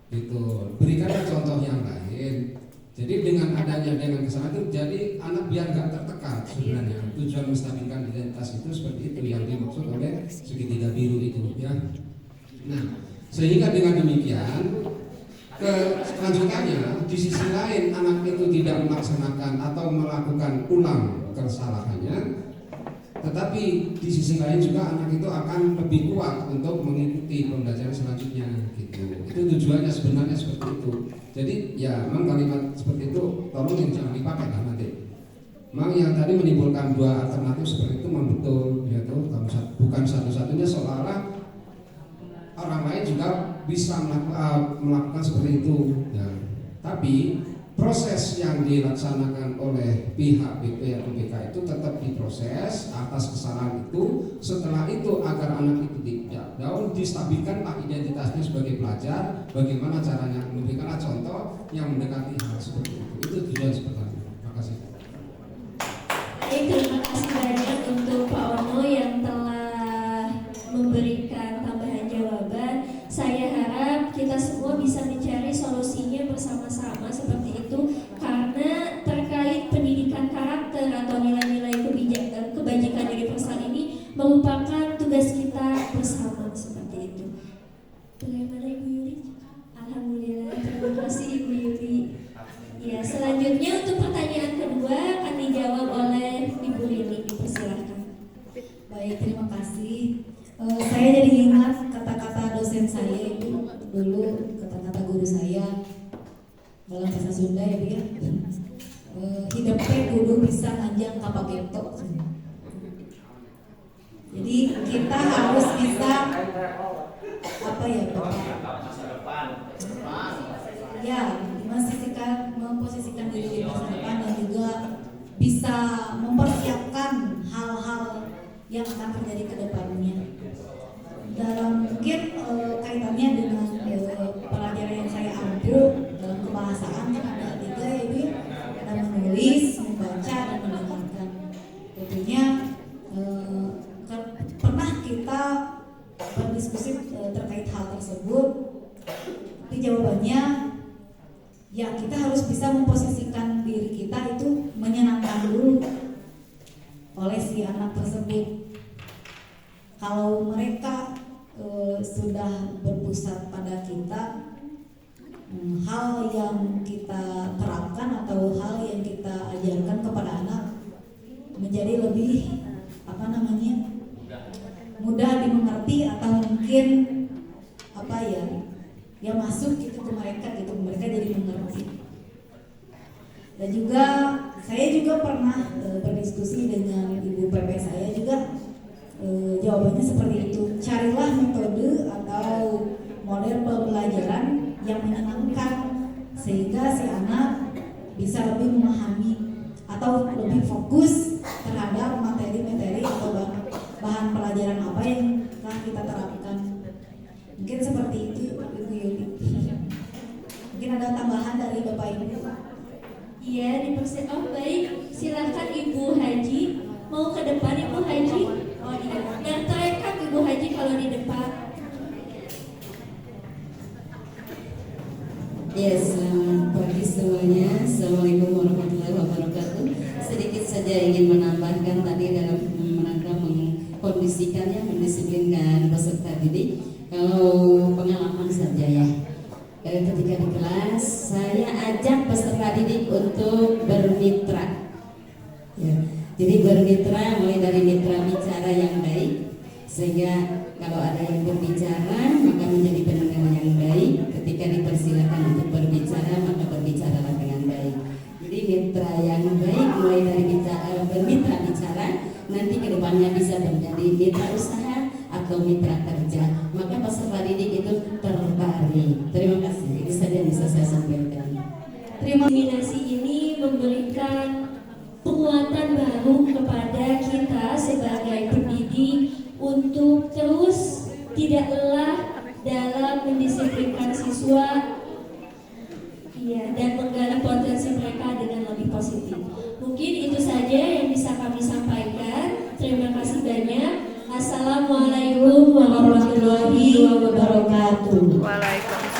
Gitu. Berikanlah contoh yang lain. Jadi dengan adanya dengan kesalahan itu, jadi anak biar nggak tertekan sebenarnya. Tujuan menstabilkan identitas itu seperti itu yang dimaksud oleh segitiga biru itu ya. Nah, sehingga dengan demikian kelanjutannya di sisi lain anak itu tidak melaksanakan atau melakukan ulang kesalahannya, tetapi di sisi lain juga anak itu akan lebih kuat untuk mengikuti pembelajaran selanjutnya gitu. Itu tujuannya sebenarnya seperti itu. Jadi ya memang kalimat seperti itu tolong jangan dipakai lah nanti. Memang yang tadi menimbulkan dua alternatif seperti itu memang betul, yaitu bukan satu-satunya, seolah-olah orang lain juga bisa melakukan seperti itu ya. Tapi proses yang dilaksanakan oleh pihak BP atau BK itu tetap diproses atas kesalahan itu. Setelah itu agar anak itu tidak down, distabilkanlah identitasnya sebagai pelajar. Bagaimana caranya, memberikanlah contoh yang mendekati hal seperti itu. Itu tujuan pertama. Terima kasih. Baik, terima kasih banyak untuk Pak Ono yang telah memberikan tambahan jawaban. Saya harap kita semua bisa mencari solusinya bersama-sama seperti itu, karena terkait pendidikan karakter atau nilai-nilai kebajikan universal ini merupakan tugas kita bersama seperti itu. Bagaimana Ibu Yuli? Alhamdulillah, terima kasih Ibu Yuli. Ya, selanjutnya untuk pertanyaan kedua akan dijawab oleh Ibu Lili. Persilahkan. Baik, terima kasih. Saya jadi ingat kata-kata dosen saya itu dulu, kata-kata guru saya dalam bahasa Sunda ya Bu ya. Hidupnya kudu bisa nganjang kapagetok. Jadi kita harus bisa apa ya Pak? Ya, memposisikan diri di masa depan dan juga bisa mempersiapkan hal-hal yang akan terjadi ke depannya. Dalam mungkin kaitannya dengan pelajaran yang saya ambil dalam kebahasaan kan ada 3 ya Bu, ada menulis, membaca dan mendengarkan. Tentunya pernah kita berdiskusi terkait hal tersebut, tapi jawabannya ya kita harus bisa memposisikan diri kita itu menyenangkan dulu oleh si anak tersebut. Kalau mereka sudah berpusat pada kita, hal yang kita terapkan atau hal yang kita ajarkan kepada anak menjadi lebih mudah dimengerti atau mungkin masuk gitu ke mereka gitu, mereka jadi mengerti. Dan juga saya juga pernah berdiskusi dengan ibu PP saya juga, jawabannya seperti itu. Carilah metode atau model pembelajaran yang menyenangkan sehingga si anak bisa lebih memahami atau lebih fokus terhadap materi-materi atau bahan pelajaran apa yang telah kita terapkan. Mungkin seperti itu Ibu Yuli. Mungkin ada tambahan dari Bapak Ibu. Iya, oh baik, silakan Ibu Haji. Mau ke depan Ibu Haji? Oh iya, dan terekam Ibu Haji kalau di depan. Ya, selamat pagi semuanya. Assalamualaikum warahmatullahi wabarakatuh. Sedikit saja ingin menambahkan tadi dalam mendisiplinkan peserta didik. Kalau pengalaman saja ya, ketika di kelas saya ajak peserta didik untuk bermitra. Ya, jadi bermitra mulai dari mitra bicara yang baik, sehingga kalau ada yang berbicara maka menjadi pendengar yang baik. Ketika dipersilakan untuk berbicara maka berbicaralah dengan baik. Jadi mitra yang baik mulai dari bermitra bicara, nanti kedepannya bisa menjadi mitra usaha atau mitra kerja. Maka peserta didik itu tertarik. Terima kasih. Ini saja yang bisa saya sampaikan. Nominasi ini memberikan penguatan baru kepada kita sebagai pendidik untuk terus tidak lelah dalam mendisiplinkan siswa dan menggali potensi mereka dengan lebih positif. Mungkin itu saja yang bisa kami sampaikan. Terima kasih banyak. Assalamualaikum warahmatullahi wabarakatuh. Waalaikumsalam.